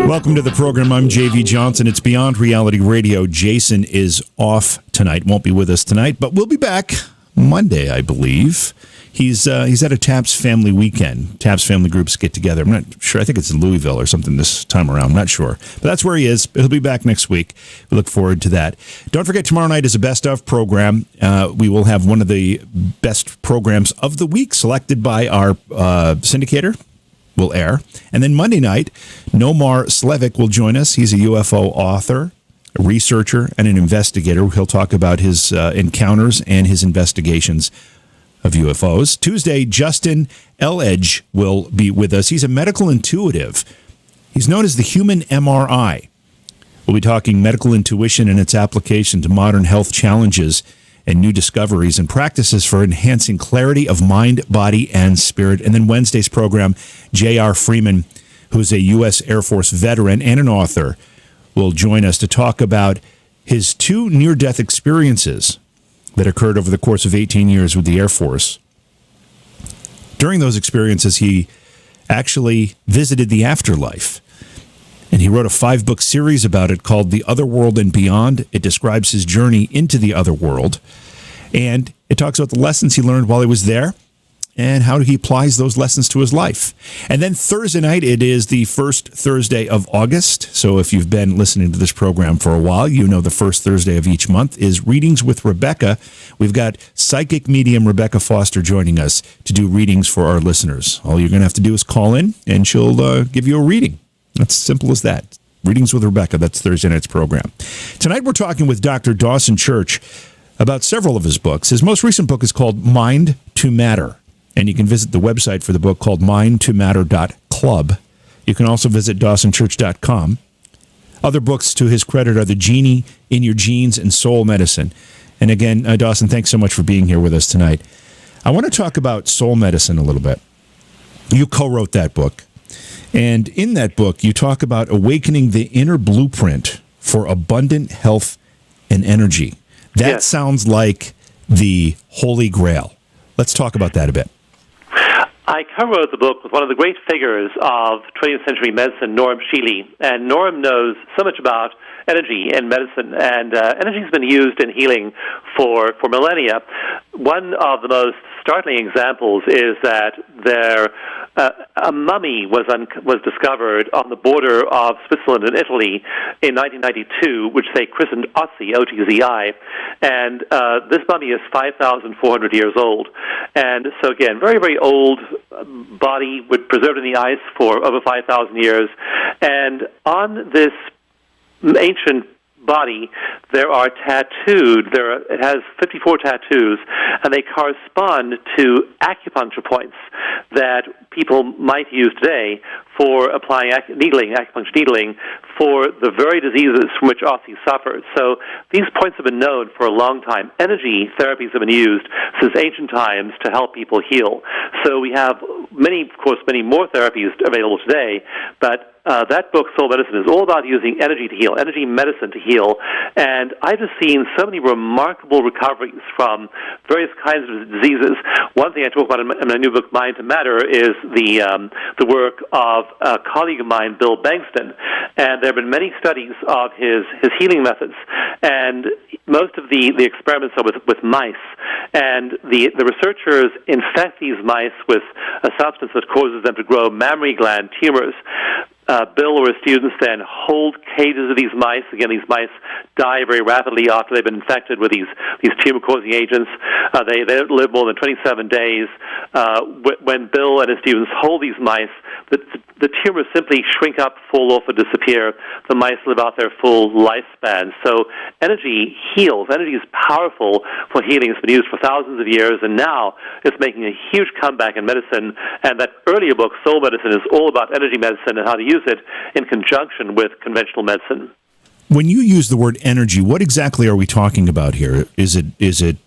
Welcome to the program. I'm JV Johnson. It's Beyond Reality Radio. Jason is off tonight. Won't be with us tonight, but we'll be back Monday, I believe. He's at a TAPS family weekend. TAPS family groups get together. I'm not sure. I think it's in Louisville or something this time around. I'm not sure. But that's where he is. He'll be back next week. We look forward to that. Don't forget, tomorrow night is a best of program. We will have one of the best programs of the week selected by our syndicator. Will air. And then Monday night, Nomar Slevik will join us. He's a UFO author, a researcher, and an investigator. He'll talk about his encounters and his investigations of UFOs. Tuesday, Justin Eledge will be with us. He's a medical intuitive. He's known as the human MRI. We'll be talking medical intuition and its application to modern health challenges and new discoveries and practices for enhancing clarity of mind, body, and spirit. And then Wednesday's program, J.R. Freeman, who's a U.S. Air Force veteran and an author, will join us to talk about his two near-death experiences that occurred over the course of 18 years with the Air Force. During those experiences, he actually visited the afterlife. And he wrote a 5-book series about it called The Other World and Beyond. It describes his journey into the other world. And it talks about the lessons he learned while he was there and how he applies those lessons to his life. And then Thursday night, it is the first Thursday of August. So if you've been listening to this program for a while, you know the first Thursday of each month is Readings with Rebecca. We've got psychic medium Rebecca Foster joining us to do readings for our listeners. All you're going to have to do is call in, and she'll give you a reading. That's simple as that. Readings with Rebecca, that's Thursday night's program. Tonight we're talking with Dr. Dawson Church about several of his books. His most recent book is called Mind to Matter. And you can visit the website for the book called mindtomatter.club. You can also visit dawsonchurch.com. Other books to his credit are The Genie in Your Genes and Soul Medicine. And again, Dawson, thanks so much for being here with us tonight. I want to talk about soul medicine a little bit. You co-wrote that book. And in that book, you talk about awakening the inner blueprint for abundant health and energy. That sounds like the Holy Grail. Let's talk about that a bit. I co-wrote the book with one of the great figures of 20th century medicine, Norm Shealy. And Norm knows so much about energy in medicine, and energy has been used in healing for millennia. One of the most startling examples is that a mummy was discovered on the border of Switzerland and Italy in 1992, which they christened Otzi, O-T-Z-I, and this mummy is 5,400 years old. And so again, very, very old body, preserved in the ice for over 5,000 years, and on this ancient body, there are tattooed, it has 54 tattoos, and they correspond to acupuncture points that people might use today for applying acupuncture needling for the very diseases from which Ozzy suffered. So these points have been known for a long time. Energy therapies have been used since ancient times to help people heal. So we have many more therapies available today, but that book, Soul Medicine, is all about using energy to heal, energy medicine to heal. And I've just seen so many remarkable recoveries from various kinds of diseases. One thing I talk about in my new book, Mind to Matter, is the work of a colleague of mine, Bill Bengston. And there have been many studies of his healing methods. And most of the experiments are with mice. And the researchers infect these mice with a substance that causes them to grow mammary gland tumors. Bill or his students then hold cages of these mice. Again, these mice die very rapidly after they've been infected with these tumor-causing agents. They don't live more than 27 days. When Bill and his students hold these mice, the tumors simply shrink up, fall off, or disappear. The mice live out their full lifespan. So energy heals. Energy is powerful for healing. It's been used for thousands of years, and now it's making a huge comeback in medicine. And that earlier book, Soul Medicine, is all about energy medicine and how to use it in conjunction with conventional medicine. When you use the word energy, what exactly are we talking about here? Is it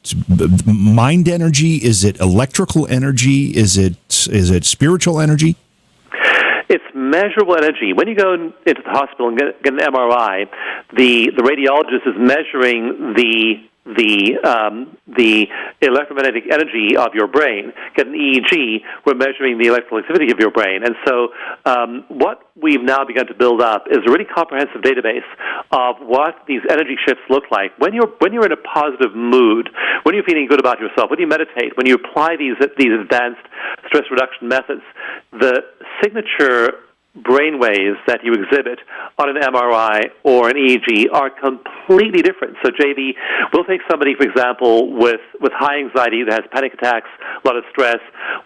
mind energy? Is it electrical energy? Is it spiritual energy? It's measurable energy. When you go into the hospital and get an MRI, the radiologist is measuring the electromagnetic energy of your brain. Get an EEG, we're measuring the electrical activity of your brain. And so what we've now begun to build up is a really comprehensive database of what these energy shifts look like. When you're in a positive mood, when you're feeling good about yourself, when you meditate, when you apply these advanced stress reduction methods, the signature brain waves that you exhibit on an MRI or an EEG are completely different. So, JV, we'll take somebody, for example, with high anxiety that has panic attacks, a lot of stress.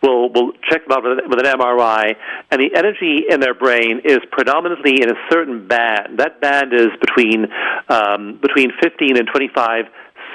We'll check them out with an MRI, and the energy in their brain is predominantly in a certain band. That band is between 15 and 25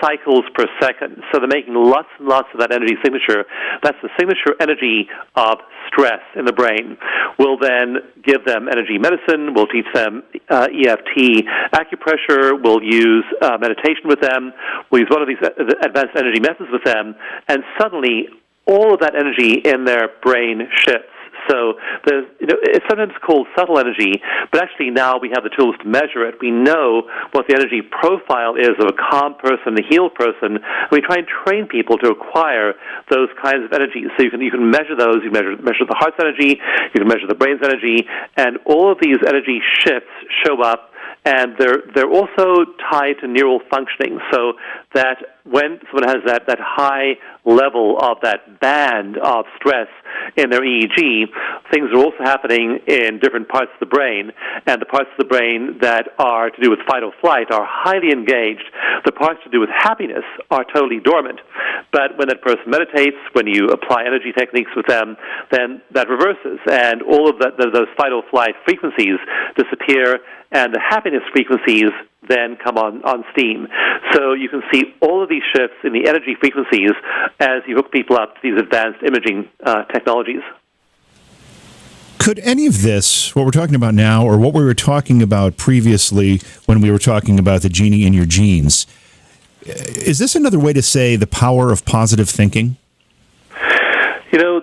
cycles per second. So they're making lots and lots of that energy signature. That's the signature energy of stress in the brain. We'll then give them energy medicine. We'll teach them EFT acupressure. We'll use meditation with them. We'll use one of these advanced energy methods with them, and suddenly all of that energy in their brain shifts. So it's sometimes called subtle energy, but actually now we have the tools to measure it. We know what the energy profile is of a calm person, a healed person, and we try and train people to acquire those kinds of energies. So you can measure those. You measure the heart's energy, you can measure the brain's energy, and all of these energy shifts show up. And they're also tied to neural functioning, so that when someone has that high level of that band of stress in their EEG, things are also happening in different parts of the brain, and the parts of the brain that are to do with fight or flight are highly engaged. The parts to do with happiness are totally dormant. But when that person meditates, when you apply energy techniques with them, then that reverses, and all of those fight or flight frequencies disappear, and the happiness frequencies then come on steam. So you can see all of these shifts in the energy frequencies as you hook people up to these advanced imaging technologies. Could any of this, what we're talking about now, or what we were talking about previously when we were talking about the genie in your genes, is this another way to say the power of positive thinking?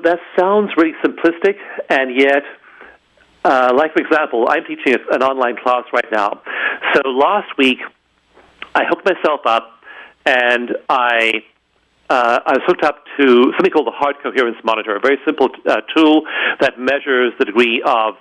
That sounds really simplistic, and yet like, for example, I'm teaching an online class right now. So last week, I hooked myself up, and I was hooked up to something called the Heart Coherence Monitor, a very simple tool that measures the degree of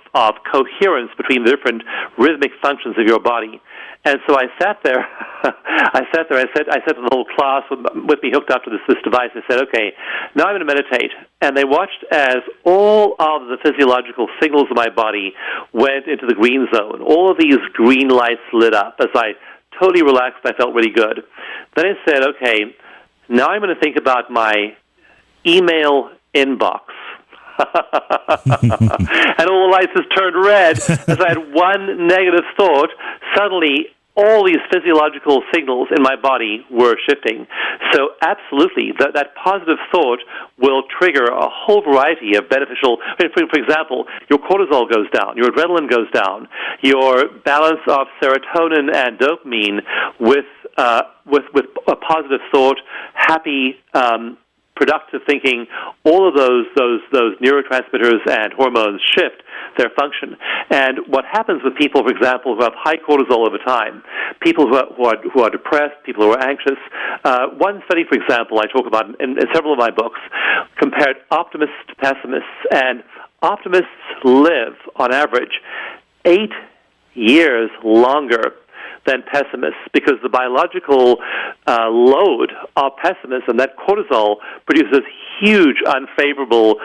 coherence between the different rhythmic functions of your body. And so I sat there. I said to the whole class with me hooked up to this device. I said, okay, now I'm going to meditate. And they watched as all of the physiological signals of my body went into the green zone. All of these green lights lit up as I totally relaxed. I felt really good. Then I said, okay, now I'm going to think about my email inbox. And all the lights just turned red as I had one negative thought. Suddenly, all these physiological signals in my body were shifting. So absolutely, that positive thought will trigger a whole variety of beneficial... For example, your cortisol goes down, your adrenaline goes down, your balance of serotonin and dopamine with a positive thought, happy productive thinking, all of those neurotransmitters and hormones shift their function. And what happens with people, for example, who have high cortisol over time, people who are depressed, people who are anxious. One study, for example, I talk about in several of my books, compared optimists to pessimists, and optimists live, on average, 8 years longer than pessimists, because the biological load of pessimism, that cortisol, produces huge unfavorable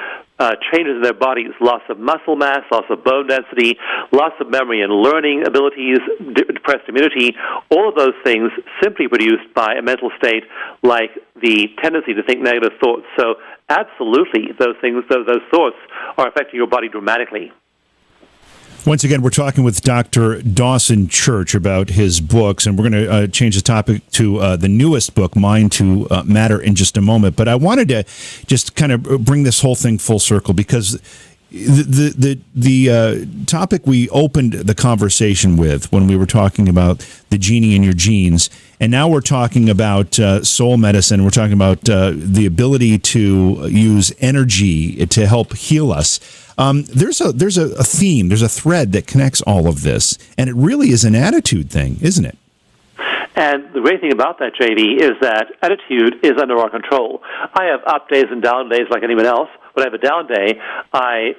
changes in their bodies, loss of muscle mass, loss of bone density, loss of memory and learning abilities, depressed immunity, all of those things simply produced by a mental state like the tendency to think negative thoughts. So absolutely, those thoughts are affecting your body dramatically. Once again, we're talking with Dr. Dawson Church about his books, and we're going to change the topic to the newest book, Mind to Matter, in just a moment. But I wanted to just kind of bring this whole thing full circle, because the topic we opened the conversation with when we were talking about the genie in your genes, and now we're talking about soul medicine. We're talking about the ability to use energy to help heal us. There's a theme, there's a thread that connects all of this, and it really is an attitude thing, isn't it? And the great thing about that, JD, is that attitude is under our control. I have up days and down days like anyone else. When I have a down day, I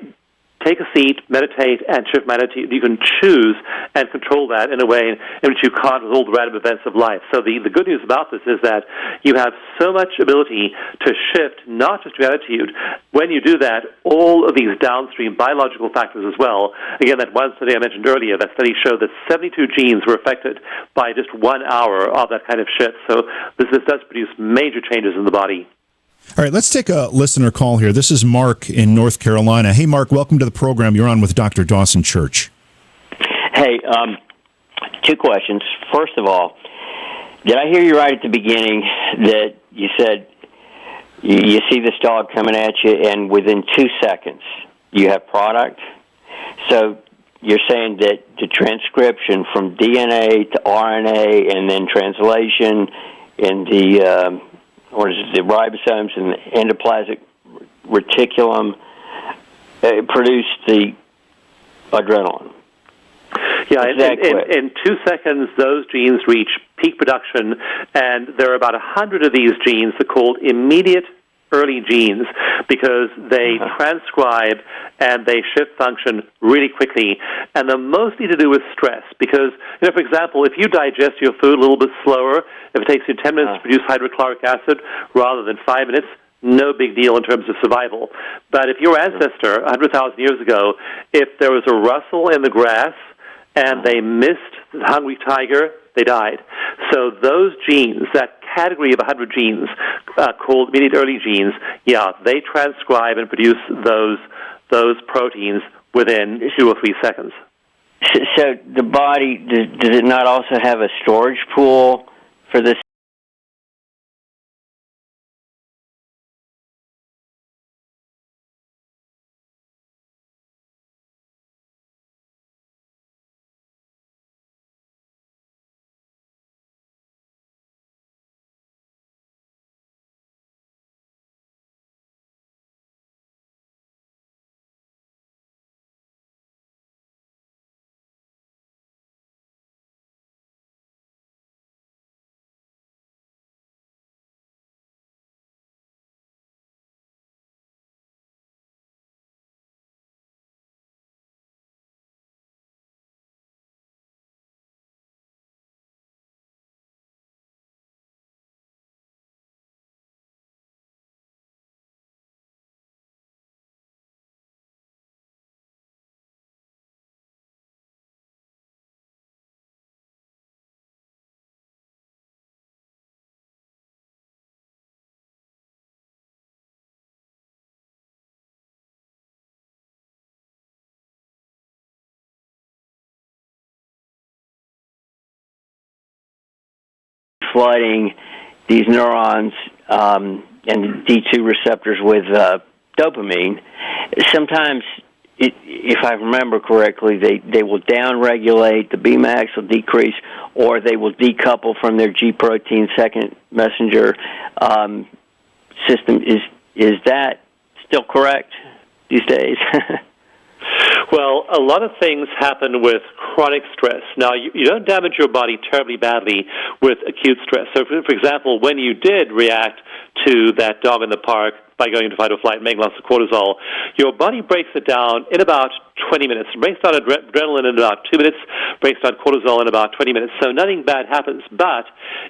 take a seat, meditate, and shift my attitude. You can choose and control that in a way in which you can't with all the random events of life. So the good news about this is that you have so much ability to shift not just your attitude. When you do that, all of these downstream biological factors as well. Again, that one study I mentioned earlier, that study showed that 72 genes were affected by just 1 hour of that kind of shift. So this does produce major changes in the body. All right, let's take a listener call here. This is Mark in North Carolina. Hey, Mark, welcome to the program. You're on with Dr. Dawson Church. Hey, two questions. First of all, did I hear you right at the beginning that you said you see this dog coming at you and within 2 seconds you have product? So you're saying that the transcription from DNA to RNA and then translation in the the ribosomes and the endoplasmic reticulum produce the adrenaline. Yeah, in 2 seconds, those genes reach peak production, and there are about 100 of these genes that are called immediate early genes, because they transcribe and they shift function really quickly. And they're mostly to do with stress, because, for example, if you digest your food a little bit slower, if it takes you 10 minutes to produce hydrochloric acid rather than 5 minutes, no big deal in terms of survival. But if your ancestor, 100,000 years ago, if there was a rustle in the grass and they missed the hungry tiger, they died. So those genes, that category of 100 genes called immediate early genes, they transcribe and produce those proteins within 2 or 3 seconds. So the body, does it not also have a storage pool for this? Flooding these neurons and D2 receptors with dopamine. Sometimes, if I remember correctly, they will downregulate, the Bmax will decrease, or they will decouple from their G protein second messenger. system. Is that still correct these days? Well, a lot of things happen with chronic stress. Now, you don't damage your body terribly badly with acute stress. So, for example, when you did react to that dog in the park by going into fight or flight and making lots of cortisol, your body breaks it down in about 20 minutes. It breaks down adrenaline in about 2 minutes, breaks down cortisol in about 20 minutes. So nothing bad happens. But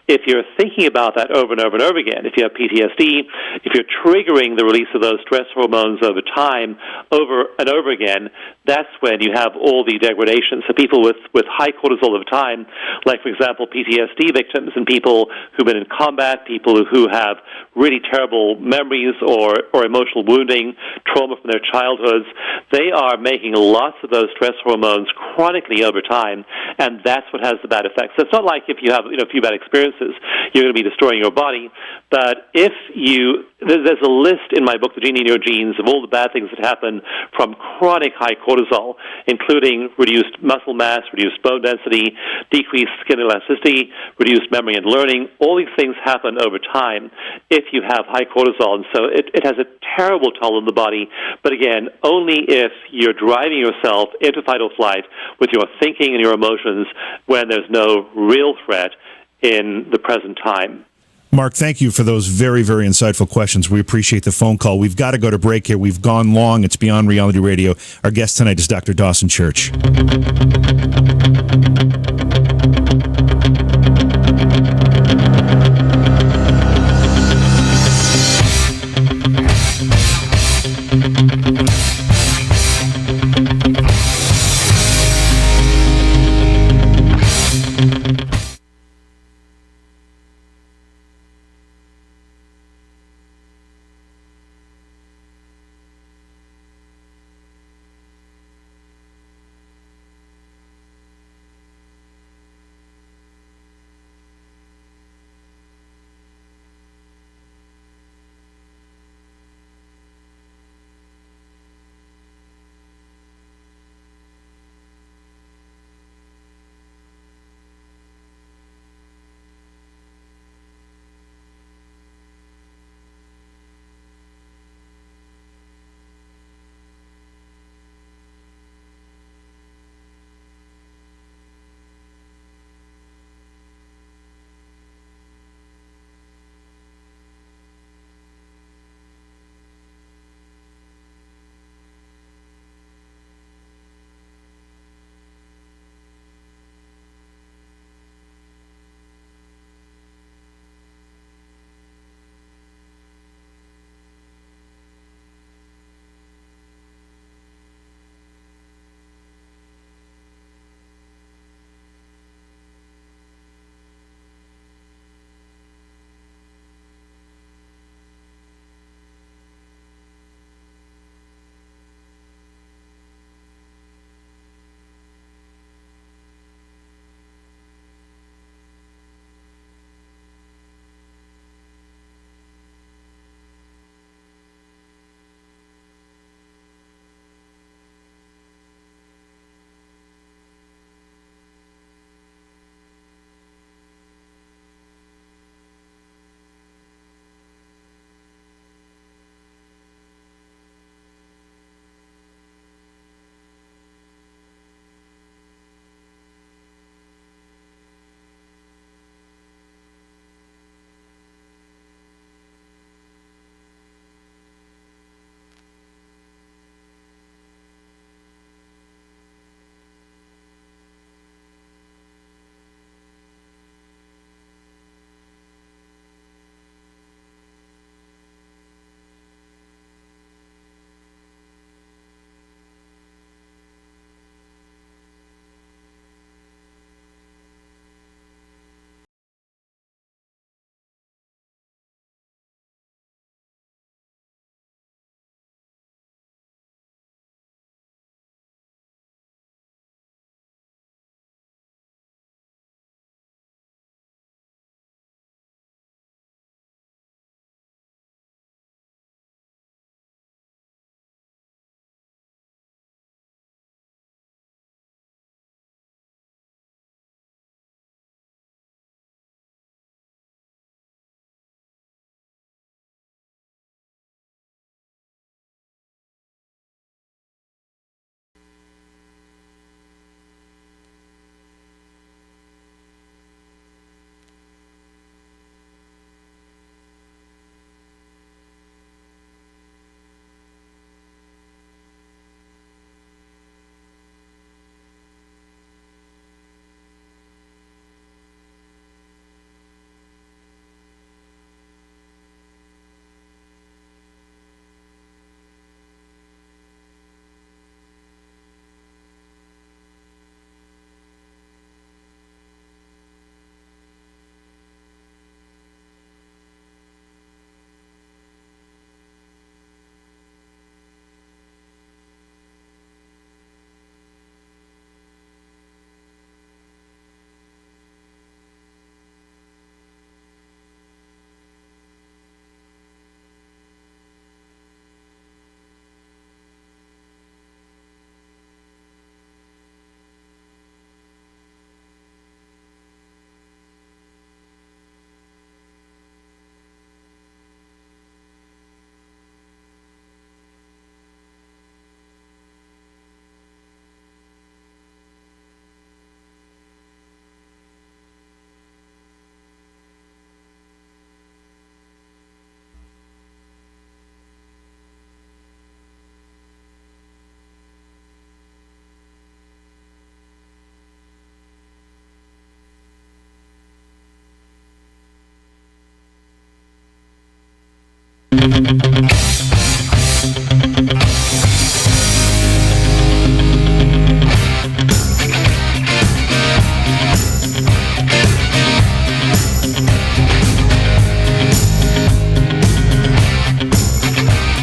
if you're thinking about that over and over and over again, if you have PTSD, if you're triggering the release of those stress hormones over time, over and over again, that's when you have all the degradation. So people with high cortisol over time, like, for example, PTSD victims and people who've been in combat, people who have really terrible memories or emotional wounding, trauma from their childhoods, they are making lots of those stress hormones chronically over time, and that's what has the bad effects. So it's not like if you have a few bad experiences, you're going to be destroying your body, but if there's a list in my book, The Genie in Your Genes, of all the bad things that happen from chronic high cortisol, including reduced muscle mass, reduced bone density, decreased skin elasticity, reduced memory and learning. All these things happen over time if you have high cortisol, and so it has a terrible toll on the body, but again, only if you're driving yourself into fight or flight with your thinking and your emotions when there's no real threat in the present time. Mark, thank you for those very, very insightful questions. We appreciate the phone call. We've got to go to break here. We've gone long. It's Beyond Reality Radio. Our guest tonight is Dr. Dawson Church.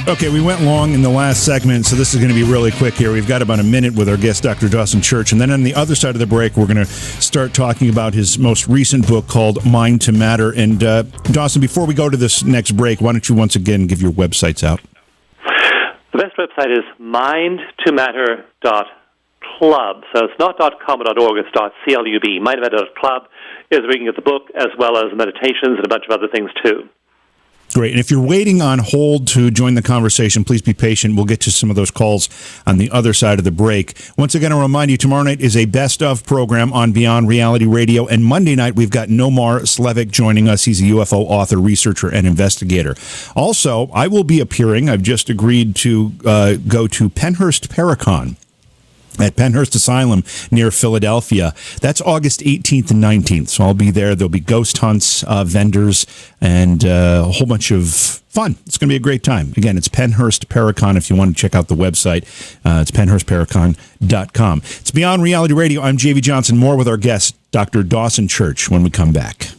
Okay, we went long in the last segment, so this is going to be really quick here. We've got about a minute with our guest, Dr. Dawson Church, and then on the other side of the break, we're going to start talking about his most recent book called Mind to Matter. And Dawson, before we go to this next break, why don't you once again give your websites out? The best website is mindtomatter.club. So it's not .com or .org, it's .club. Mindtomatter.club is where you can get the book as well as meditations and a bunch of other things too. Great. And if you're waiting on hold to join the conversation, please be patient. We'll get to some of those calls on the other side of the break. Once again, I'll remind you, tomorrow night is a best of program on Beyond Reality Radio. And Monday night, we've got Nomar Slevik joining us. He's a UFO author, researcher, and investigator. Also, I will be appearing. I've just agreed to go to Penhurst Paracon at Penhurst Asylum near Philadelphia. That's August 18th and 19th. So I'll be there. There'll be ghost hunts, vendors, and a whole bunch of fun. It's going to be a great time. Again, it's Penhurst Paracon if you want to check out the website. It's penhurstparacon.com. It's Beyond Reality Radio. I'm J.V. Johnson. More with our guest, Dr. Dawson Church, when we come back.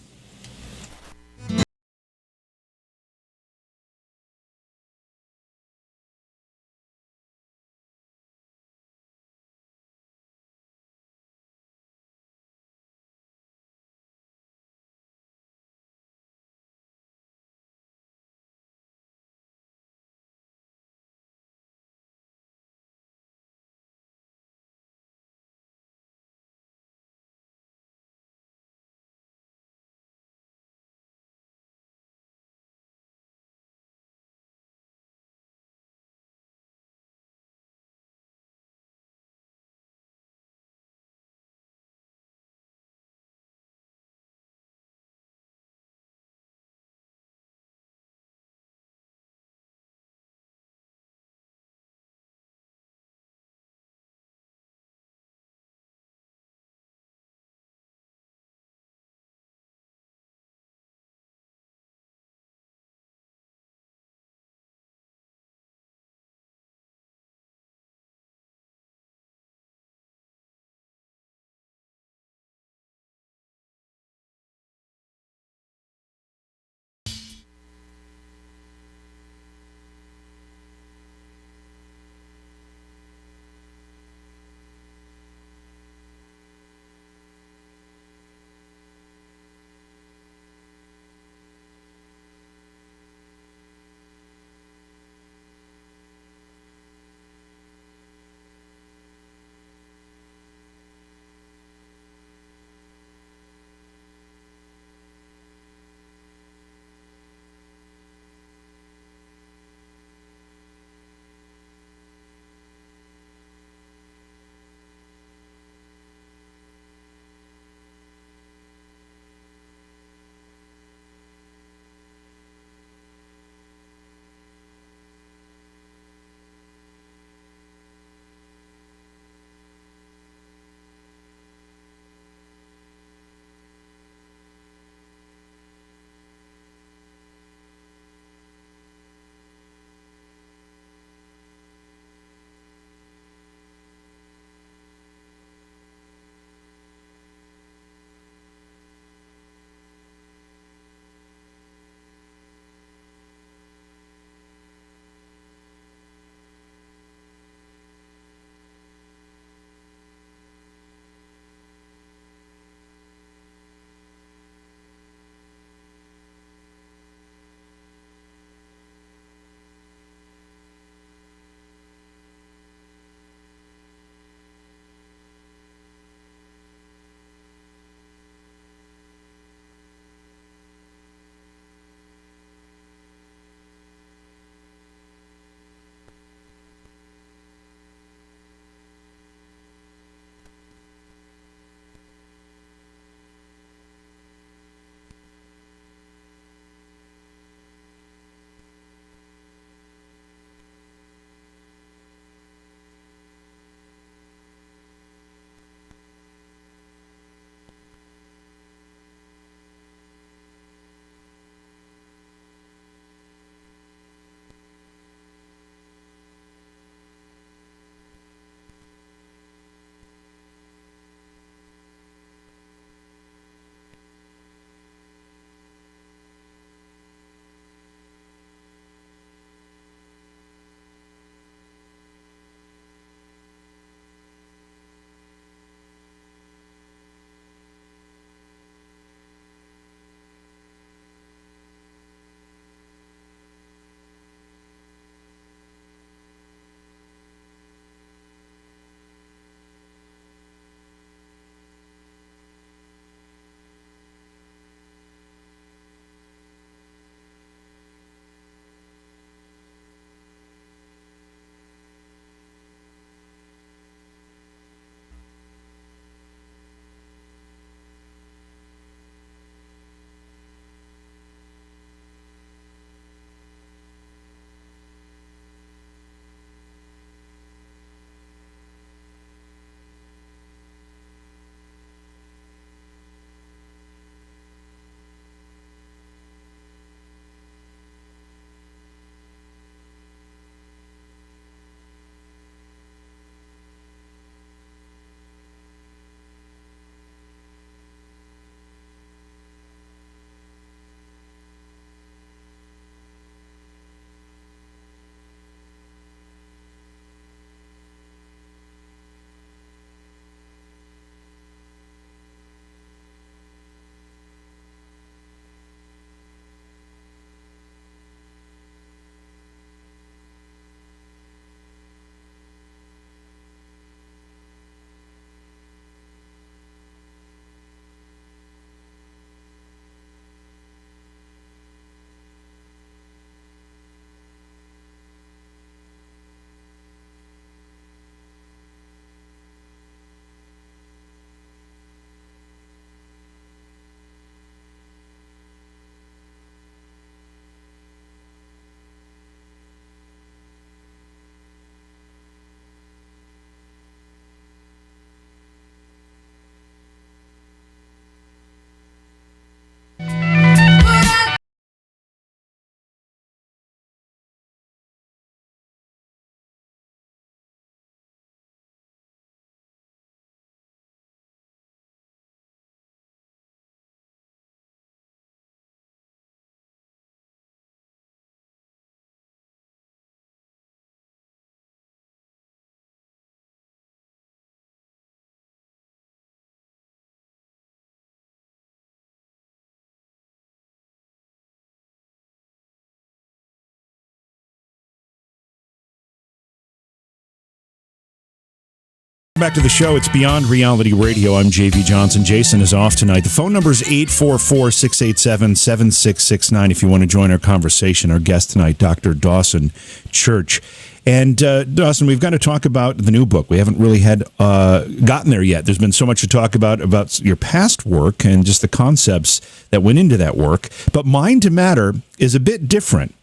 Back to the show. It's Beyond Reality Radio. I'm J.V. Johnson. Jason is off tonight. The phone number is 844-687-7669 if you want to join our conversation. Our guest tonight, Dr. Dawson Church. And Dawson, we've got to talk about the new book. We haven't really had gotten there yet. There's been so much to talk about your past work and just the concepts that went into that work. But Mind to Matter is a bit different.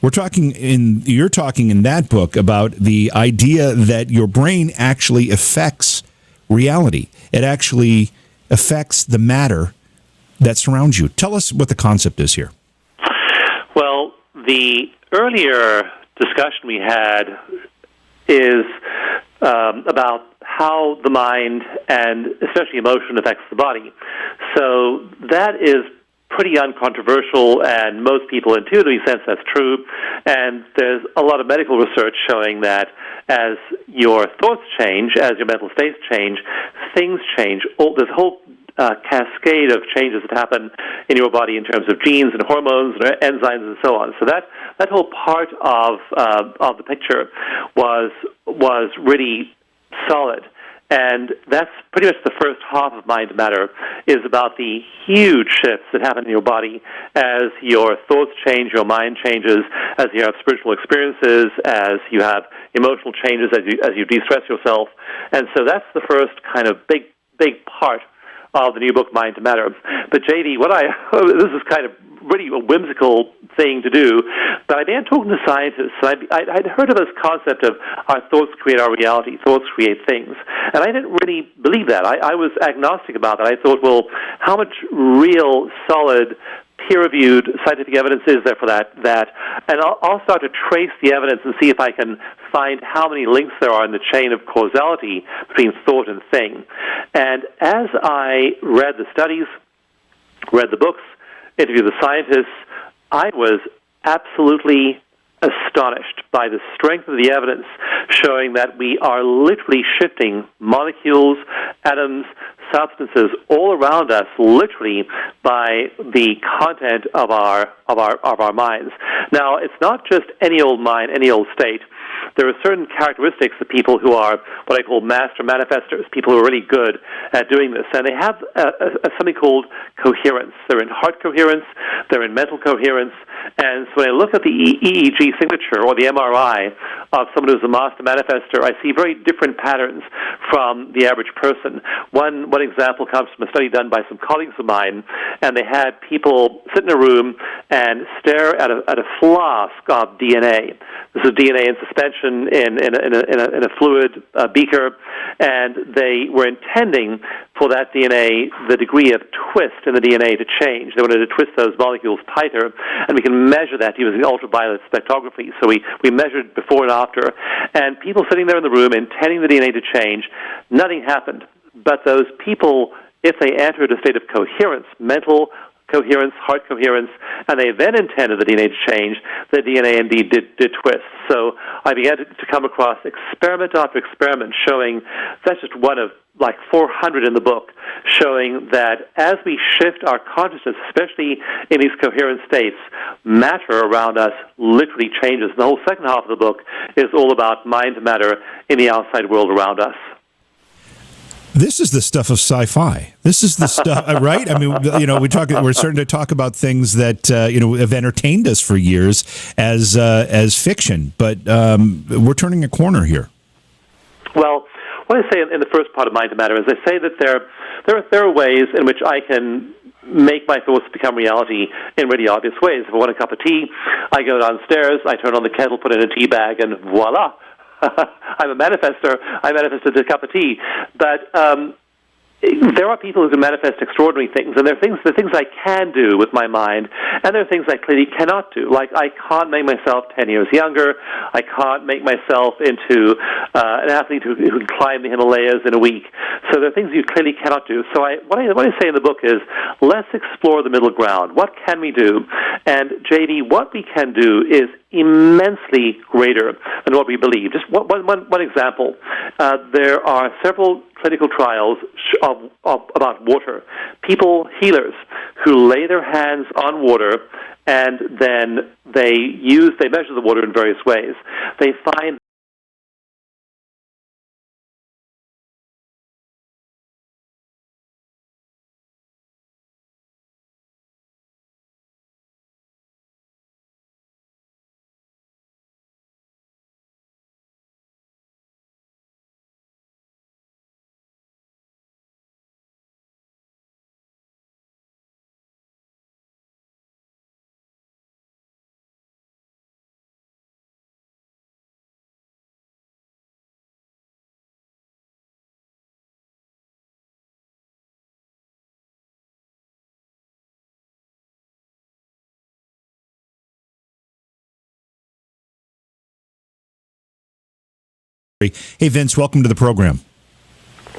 You're talking in that book about the idea that your brain actually affects reality. It actually affects the matter that surrounds you. Tell us what the concept is here. Well, the earlier discussion we had is about how the mind and especially emotion affects the body. So that is pretty uncontroversial, and most people intuitively sense that's true. And there's a lot of medical research showing that as your thoughts change, as your mental states change, things change. There's a whole cascade of changes that happen in your body in terms of genes and hormones and enzymes and so on. So that whole part of the picture was really solid. And that's pretty much the first half of Mind to Matter, is about the huge shifts that happen in your body as your thoughts change, your mind changes, as you have spiritual experiences, as you have emotional changes, as you de-stress yourself. And so that's the first kind of big part of the new book, Mind to Matter. But JD, this is kind of really a whimsical thing to do, but I began talking to scientists, and I'd heard of this concept of our thoughts create our reality, thoughts create things, and I didn't really believe that. I was agnostic about that. I thought, well, how much real, solid, peer-reviewed scientific evidence is there for that? And I'll start to trace the evidence and see if I can find how many links there are in the chain of causality between thought and thing. And as I read the studies, read the books, interviewed the scientists, I was absolutely astonished by the strength of the evidence showing that we are literally shifting molecules, atoms, substances all around us, literally by the content of our minds. Now, it's not just any old mind, any old state. There are certain characteristics of people who are what I call master manifestors, people who are really good at doing this. And they have something called coherence. They're in heart coherence, they're in mental coherence. And so when I look at the EEG signature or the MRI of someone who's a master manifestor, I see very different patterns from the average person. One example comes from a study done by some colleagues of mine, and they had people sit in a room and stare at a flask of DNA. This is DNA in suspension in a fluid beaker, and they were intending for that DNA, the degree of twist in the DNA to change. They wanted to twist those molecules tighter, and we can measure that using ultraviolet spectrography. So we measured before and after, and people sitting there in the room intending the DNA to change, nothing happened. But those people, if they entered a state of coherence, mental coherence, heart coherence, and they then intended the DNA to change, the DNA indeed did twist. So I began to come across experiment after experiment showing, that's just one of like 400 in the book, showing that as we shift our consciousness, especially in these coherent states, matter around us literally changes. And the whole second half of the book is all about mind to matter in the outside world around us. This is the stuff of sci-fi. This is the stuff, right? I mean, we're starting to talk about things that have entertained us for years as fiction, but we're turning a corner here. Well, what I say in the first part of Mind to Matter is I say that there are ways in which I can make my thoughts become reality in really obvious ways. If I want a cup of tea, I go downstairs, I turn on the kettle, put in a tea bag, and voila. I'm a manifestor. I manifested a cup of tea. But there are people who can manifest extraordinary things, and there are things I can do with my mind, and there are things I clearly cannot do. Like, I can't make myself 10 years younger. I can't make myself into an athlete who can climb the Himalayas in a week. So there are things you clearly cannot do. So what I say in the book is, let's explore the middle ground. What can we do? And, JD, what we can do is immensely greater than what we believe. Just one example. There are several clinical trials about water. People, healers, who lay their hands on water and then they measure the water in various ways. They find Hey, Vince, welcome to the program.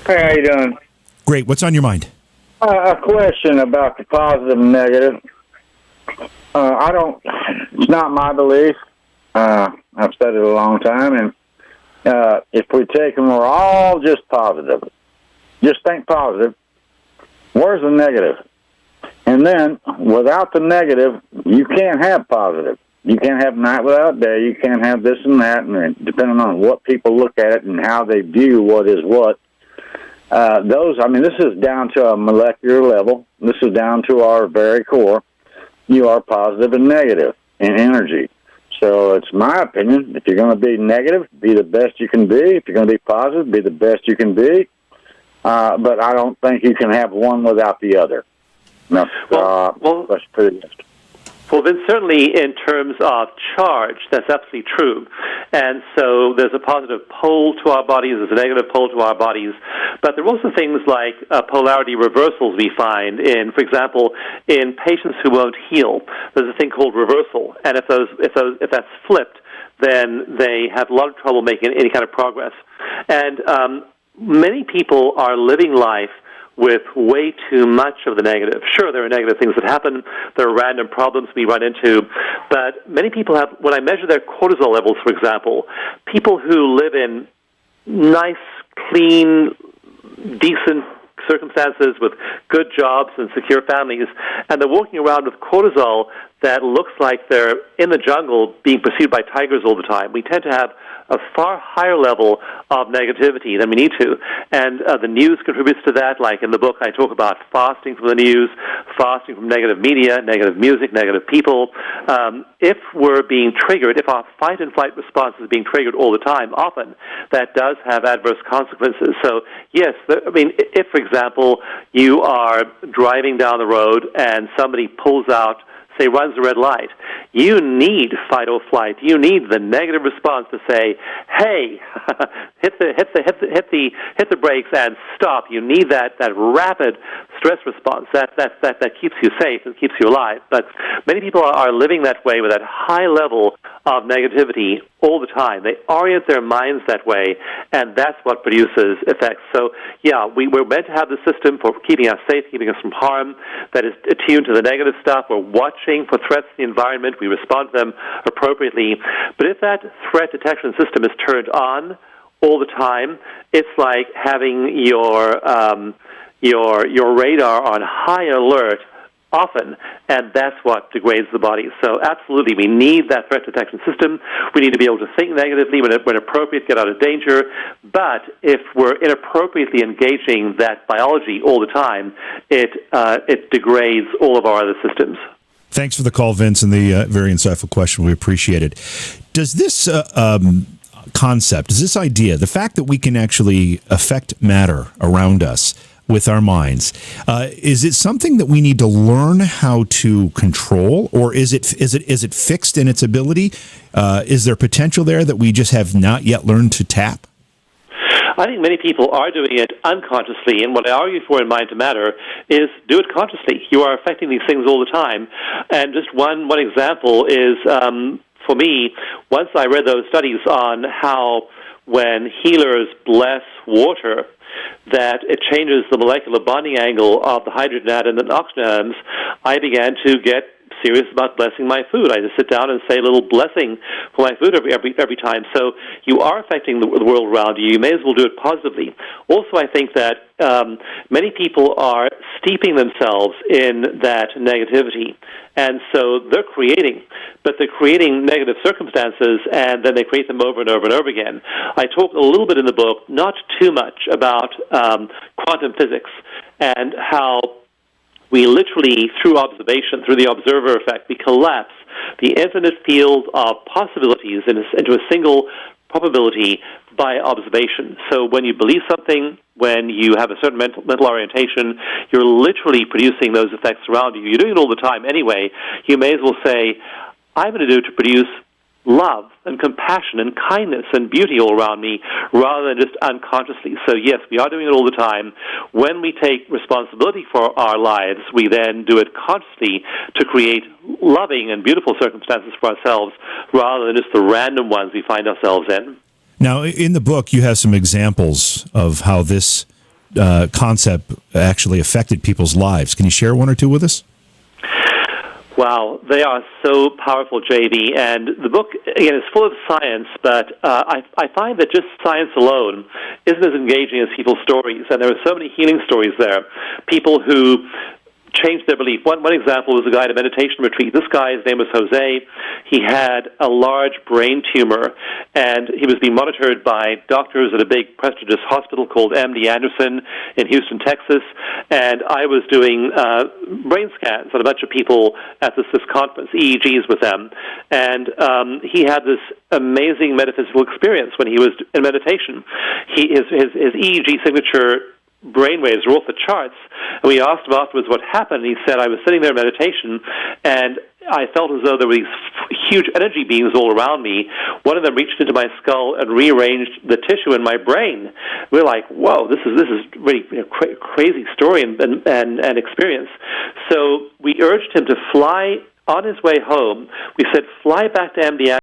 Hey, how you doing? Great. What's on your mind? A question about the positive and negative. It's not my belief. I've said it a long time, and if we take them, we're all just positive. Just think positive. Where's the negative? And then, without the negative, you can't have positive. You can't have night without day. You can't have this and that, and depending on what people look at it and how they view what is what. This is down to a molecular level. This is down to our very core. You are positive and negative in energy. So it's my opinion, if you're going to be negative, be the best you can be. If you're going to be positive, be the best you can be. But I don't think you can have one without the other. No, that's pretty much. Well, then certainly in terms of charge, that's absolutely true. And so there's a positive pole to our bodies, there's a negative pole to our bodies. But there are also things like polarity reversals we find in, for example, in patients who won't heal. There's a thing called reversal. And if that's flipped, then they have a lot of trouble making any kind of progress. And many people are living life with way too much of the negative. Sure, there are negative things that happen. There are random problems we run into. But many people have, when I measure their cortisol levels, for example, people who live in nice, clean, decent circumstances with good jobs and secure families, and they're walking around with cortisol that looks like they're in the jungle being pursued by tigers all the time. We tend to have a far higher level of negativity than we need to. And the news contributes to that. Like in the book, I talk about fasting from the news, fasting from negative media, negative music, negative people. If we're being triggered, if our fight and flight response is being triggered all the time, often that does have adverse consequences. So, yes, if, for example, you are driving down the road and somebody pulls out, say, runs a red light, you need fight or flight. You need the negative response to say, "Hey, hit the brakes and stop." You need that rapid stress response that keeps you safe and keeps you alive. But many people are living that way with that high level of negativity all the time. They orient their minds that way, and that's what produces effects. So, yeah, we're meant to have the system for keeping us safe, keeping us from harm, that is attuned to the negative stuff. We're watching for threats in the environment. We respond to them appropriately. But if that threat detection system is turned on all the time, it's like having your radar on high alert often, and that's what degrades the body. So absolutely, we need that threat detection system. We need to be able to think negatively when appropriate, get out of danger. But if we're inappropriately engaging that biology all the time, it degrades all of our other systems. Thanks for the call, Vince, and the very insightful question. We appreciate it. Does this concept, does this idea, the fact that we can actually affect matter around us with our minds, is it something that we need to learn how to control, or is it fixed in its ability? Is there potential there that we just have not yet learned to tap? I think many people are doing it unconsciously, and what I argue for in Mind to Matter is do it consciously. You are affecting these things all the time. And just one example is, for me, once I read those studies on how when healers bless water, that it changes the molecular bonding angle of the hydrogen atom and oxygen atoms, I began to get serious about blessing my food. I just sit down and say a little blessing for my food every time. So you are affecting the world around you. You may as well do it positively. Also, I think that many people are steeping themselves in that negativity. And so they're creating, but they're creating negative circumstances, and then they create them over and over and over again. I talk a little bit in the book, not too much, about quantum physics and how we literally, through observation, through the observer effect, we collapse the infinite field of possibilities into a single probability by observation. So when you believe something, when you have a certain mental orientation, you're literally producing those effects around you. You're doing it all the time anyway. You may as well say, I'm going to do it to produce love and compassion and kindness and beauty all around me, rather than just unconsciously. So yes, we are doing it all the time. When we take responsibility for our lives, we then do it consciously to create loving and beautiful circumstances for ourselves, rather than just the random ones we find ourselves in. Now, in the book, you have some examples of how this concept actually affected people's lives. Can you share one or two with us? Wow, they are so powerful, JB. And the book, again, is full of science, but I find that just science alone isn't as engaging as people's stories. And there are so many healing stories there. People who changed their belief. One example was a guy at a meditation retreat. This guy, his name was Jose. He had a large brain tumor, and he was being monitored by doctors at a big prestigious hospital called MD Anderson in Houston, Texas. And I was doing brain scans on a bunch of people at this conference, EEGs with them. And he had this amazing metaphysical experience when he was in meditation. His EEG signature brainwaves were off the charts, and we asked him afterwards what happened, and he said, I was sitting there in meditation, and I felt as though there were these huge energy beams all around me. One of them reached into my skull and rearranged the tissue in my brain. We're like, whoa, this is really crazy story and experience. So we urged him to fly on his way home. We said, fly back to MD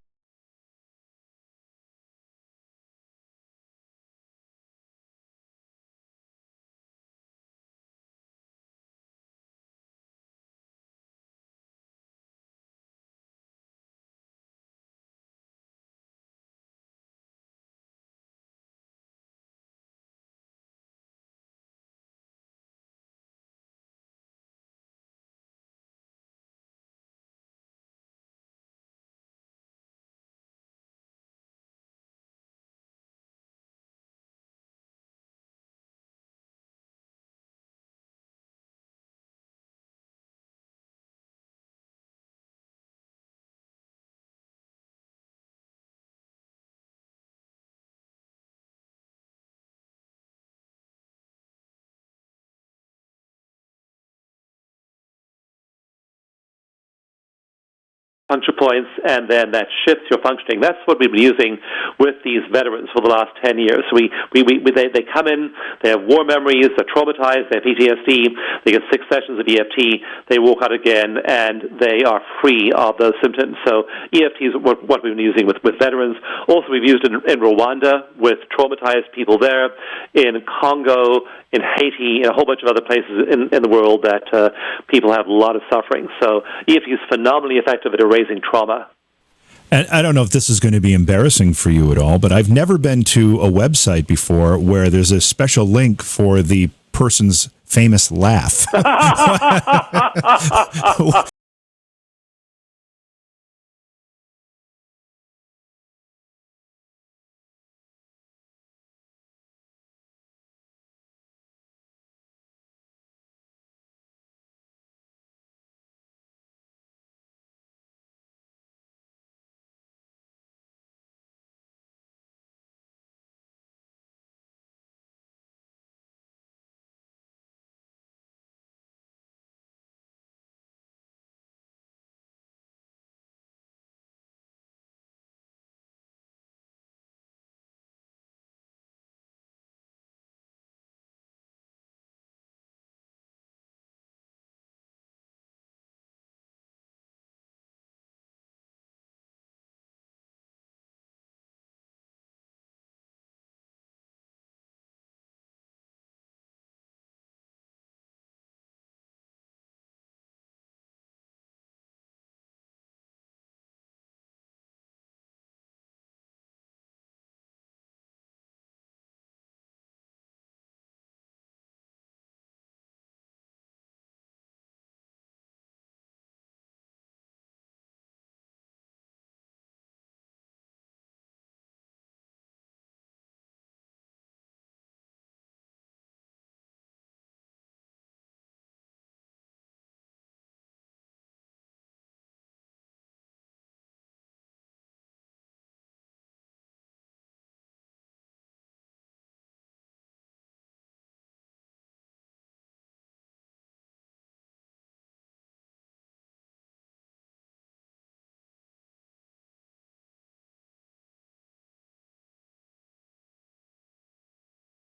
puncture points, and then that shifts your functioning. That's what we've been using with these veterans for the last 10 years. So they come in, they have war memories, they're traumatized, they have PTSD, they get 6 sessions of EFT, they walk out again, and they are free of those symptoms. So EFT is what we've been using with veterans. Also, we've used it in Rwanda with traumatized people there, in Congo, in Haiti, and a whole bunch of other places in the world that people have a lot of suffering. So EFT is phenomenally effective at erasing trauma. And I don't know if this is going to be embarrassing for you at all, but I've never been to a website before where there's a special link for the person's famous laugh.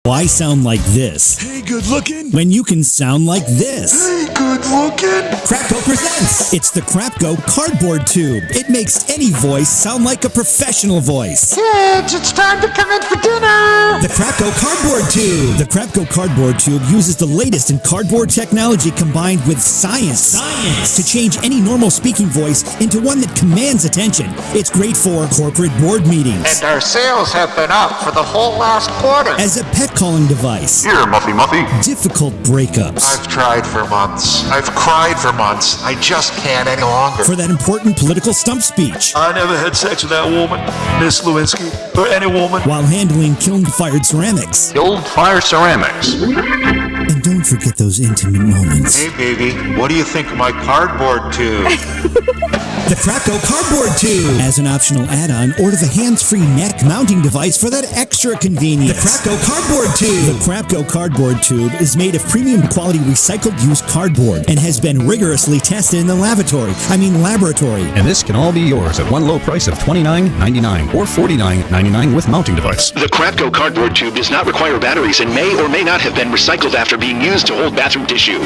Why sound like this? Hey, good looking. When you can sound like this? Hey, good good looking? Crapco presents. It's the Crapco Cardboard Tube. It makes any voice sound like a professional voice. Kids, it's time to come in for dinner. The Crapco Cardboard Tube. The Crapco Cardboard Tube uses the latest in cardboard technology combined with science to change any normal speaking voice into one that commands attention. It's great for corporate board meetings. And our sales have been up for the whole last quarter. As a pet calling device. Here, Muffy Muffy. Difficult breakups. I've tried for months. I've cried for months. I just can't any longer. For that important political stump speech. I never had sex with that woman, Miss Lewinsky, or any woman. While handling kiln-fired ceramics. Kiln-fired ceramics. And don't forget those intimate moments. Hey, baby, what do you think of my cardboard tube? The Crapco Cardboard Tube. As an optional add-on, order the hands-free neck mounting device for that extra convenience. The Crapco Cardboard Tube. The Crapco Cardboard Tube is made of premium quality recycled used cardboard and has been rigorously tested in the laboratory. And this can all be yours at one low price of $29.99 or $49.99 with mounting device. The Crapco cardboard tube does not require batteries and may or may not have been recycled after being used to hold bathroom tissue.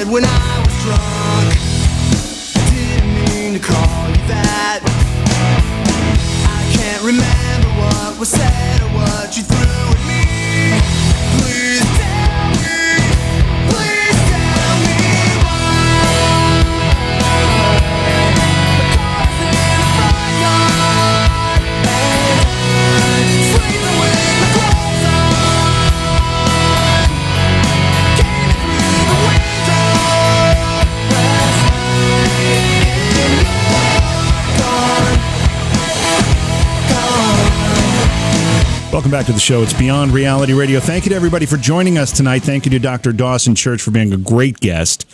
said when I was drunk, I didn't mean to call you that. I can't remember what was said or what you threw at me. Please tell me, please tell me why. Because in a bright night, sleeping with the clothes on, came in through the window last night, and you're gone, gone. Welcome back to the show. It's Beyond Reality Radio. Thank you to everybody for joining us tonight. Thank you to Dr. Dawson Church for being a great guest.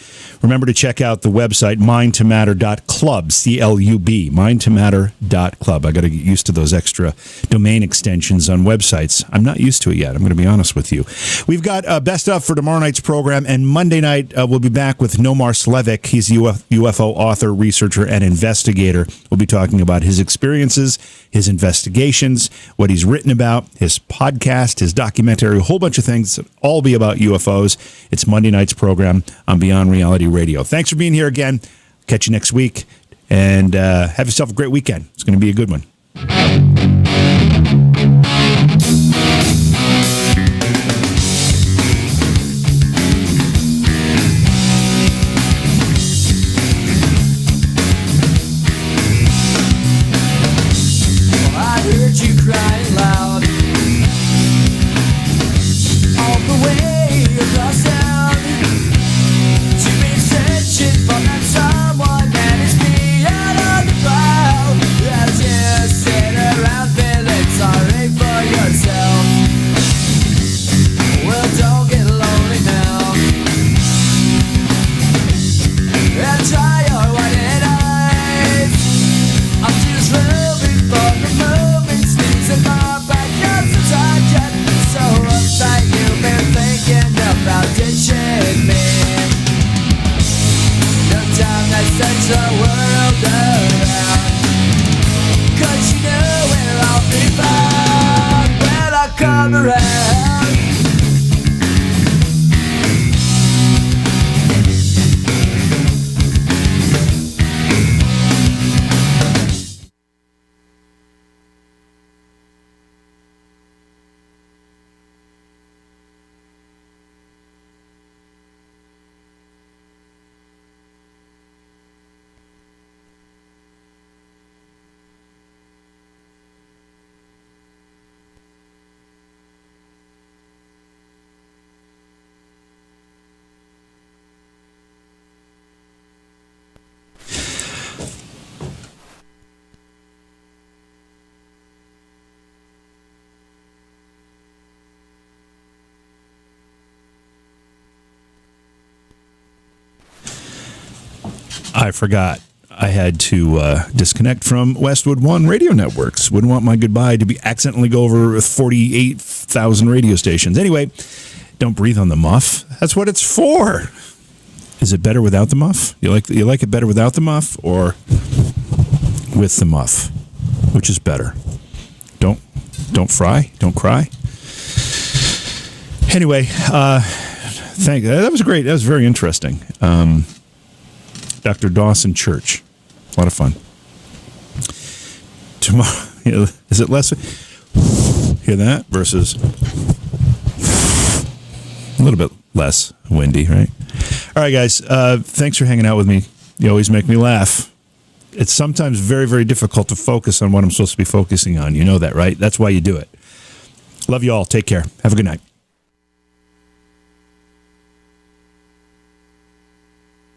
Remember to check out the website, mindtomatter.club, C-L-U-B, mindtomatter.club. I got to get used to those extra domain extensions on websites. I'm not used to it yet. I'm going to be honest with you. We've got best of for tomorrow night's program, and Monday night we'll be back with Nomar Slevik. He's a UFO author, researcher, and investigator. We'll be talking about his experiences, his investigations, what he's written about, his podcast, his documentary, a whole bunch of things that all be about UFOs. It's Monday night's program on Beyond Reality Radio. Thanks for being here again. Catch you next week, and have yourself a great weekend. It's going to be a good one. I heard you crying loud all the way across town. You've been searching for that someone that is beyond the crowd. As you sit around feeling sorry for yourself. Well, don't get lonely now, and try your white eyes. I'm just moving for the moment, sneaks in my backyard since I got so uptight. You've been thinking about ditching me. No time that sets the world around, 'cause you know where I'll be found when I come around. I forgot. I had to disconnect from Westwood One radio networks. Wouldn't want my goodbye to be accidentally go over 48,000 radio stations. Anyway, don't breathe on the muff. That's what it's for. Is it better without the muff? You like it better without the muff or with the muff? Which is better? Don't fry. Don't cry. Anyway, thank you. That was great. That was very interesting. Dr. Dawson Church. A lot of fun. Tomorrow, is it less? Hear that? Versus a little bit less windy, right? All right, guys. Thanks for hanging out with me. You always make me laugh. It's sometimes very, very difficult to focus on what I'm supposed to be focusing on. You know that, right? That's why you do it. Love you all. Take care. Have a good night.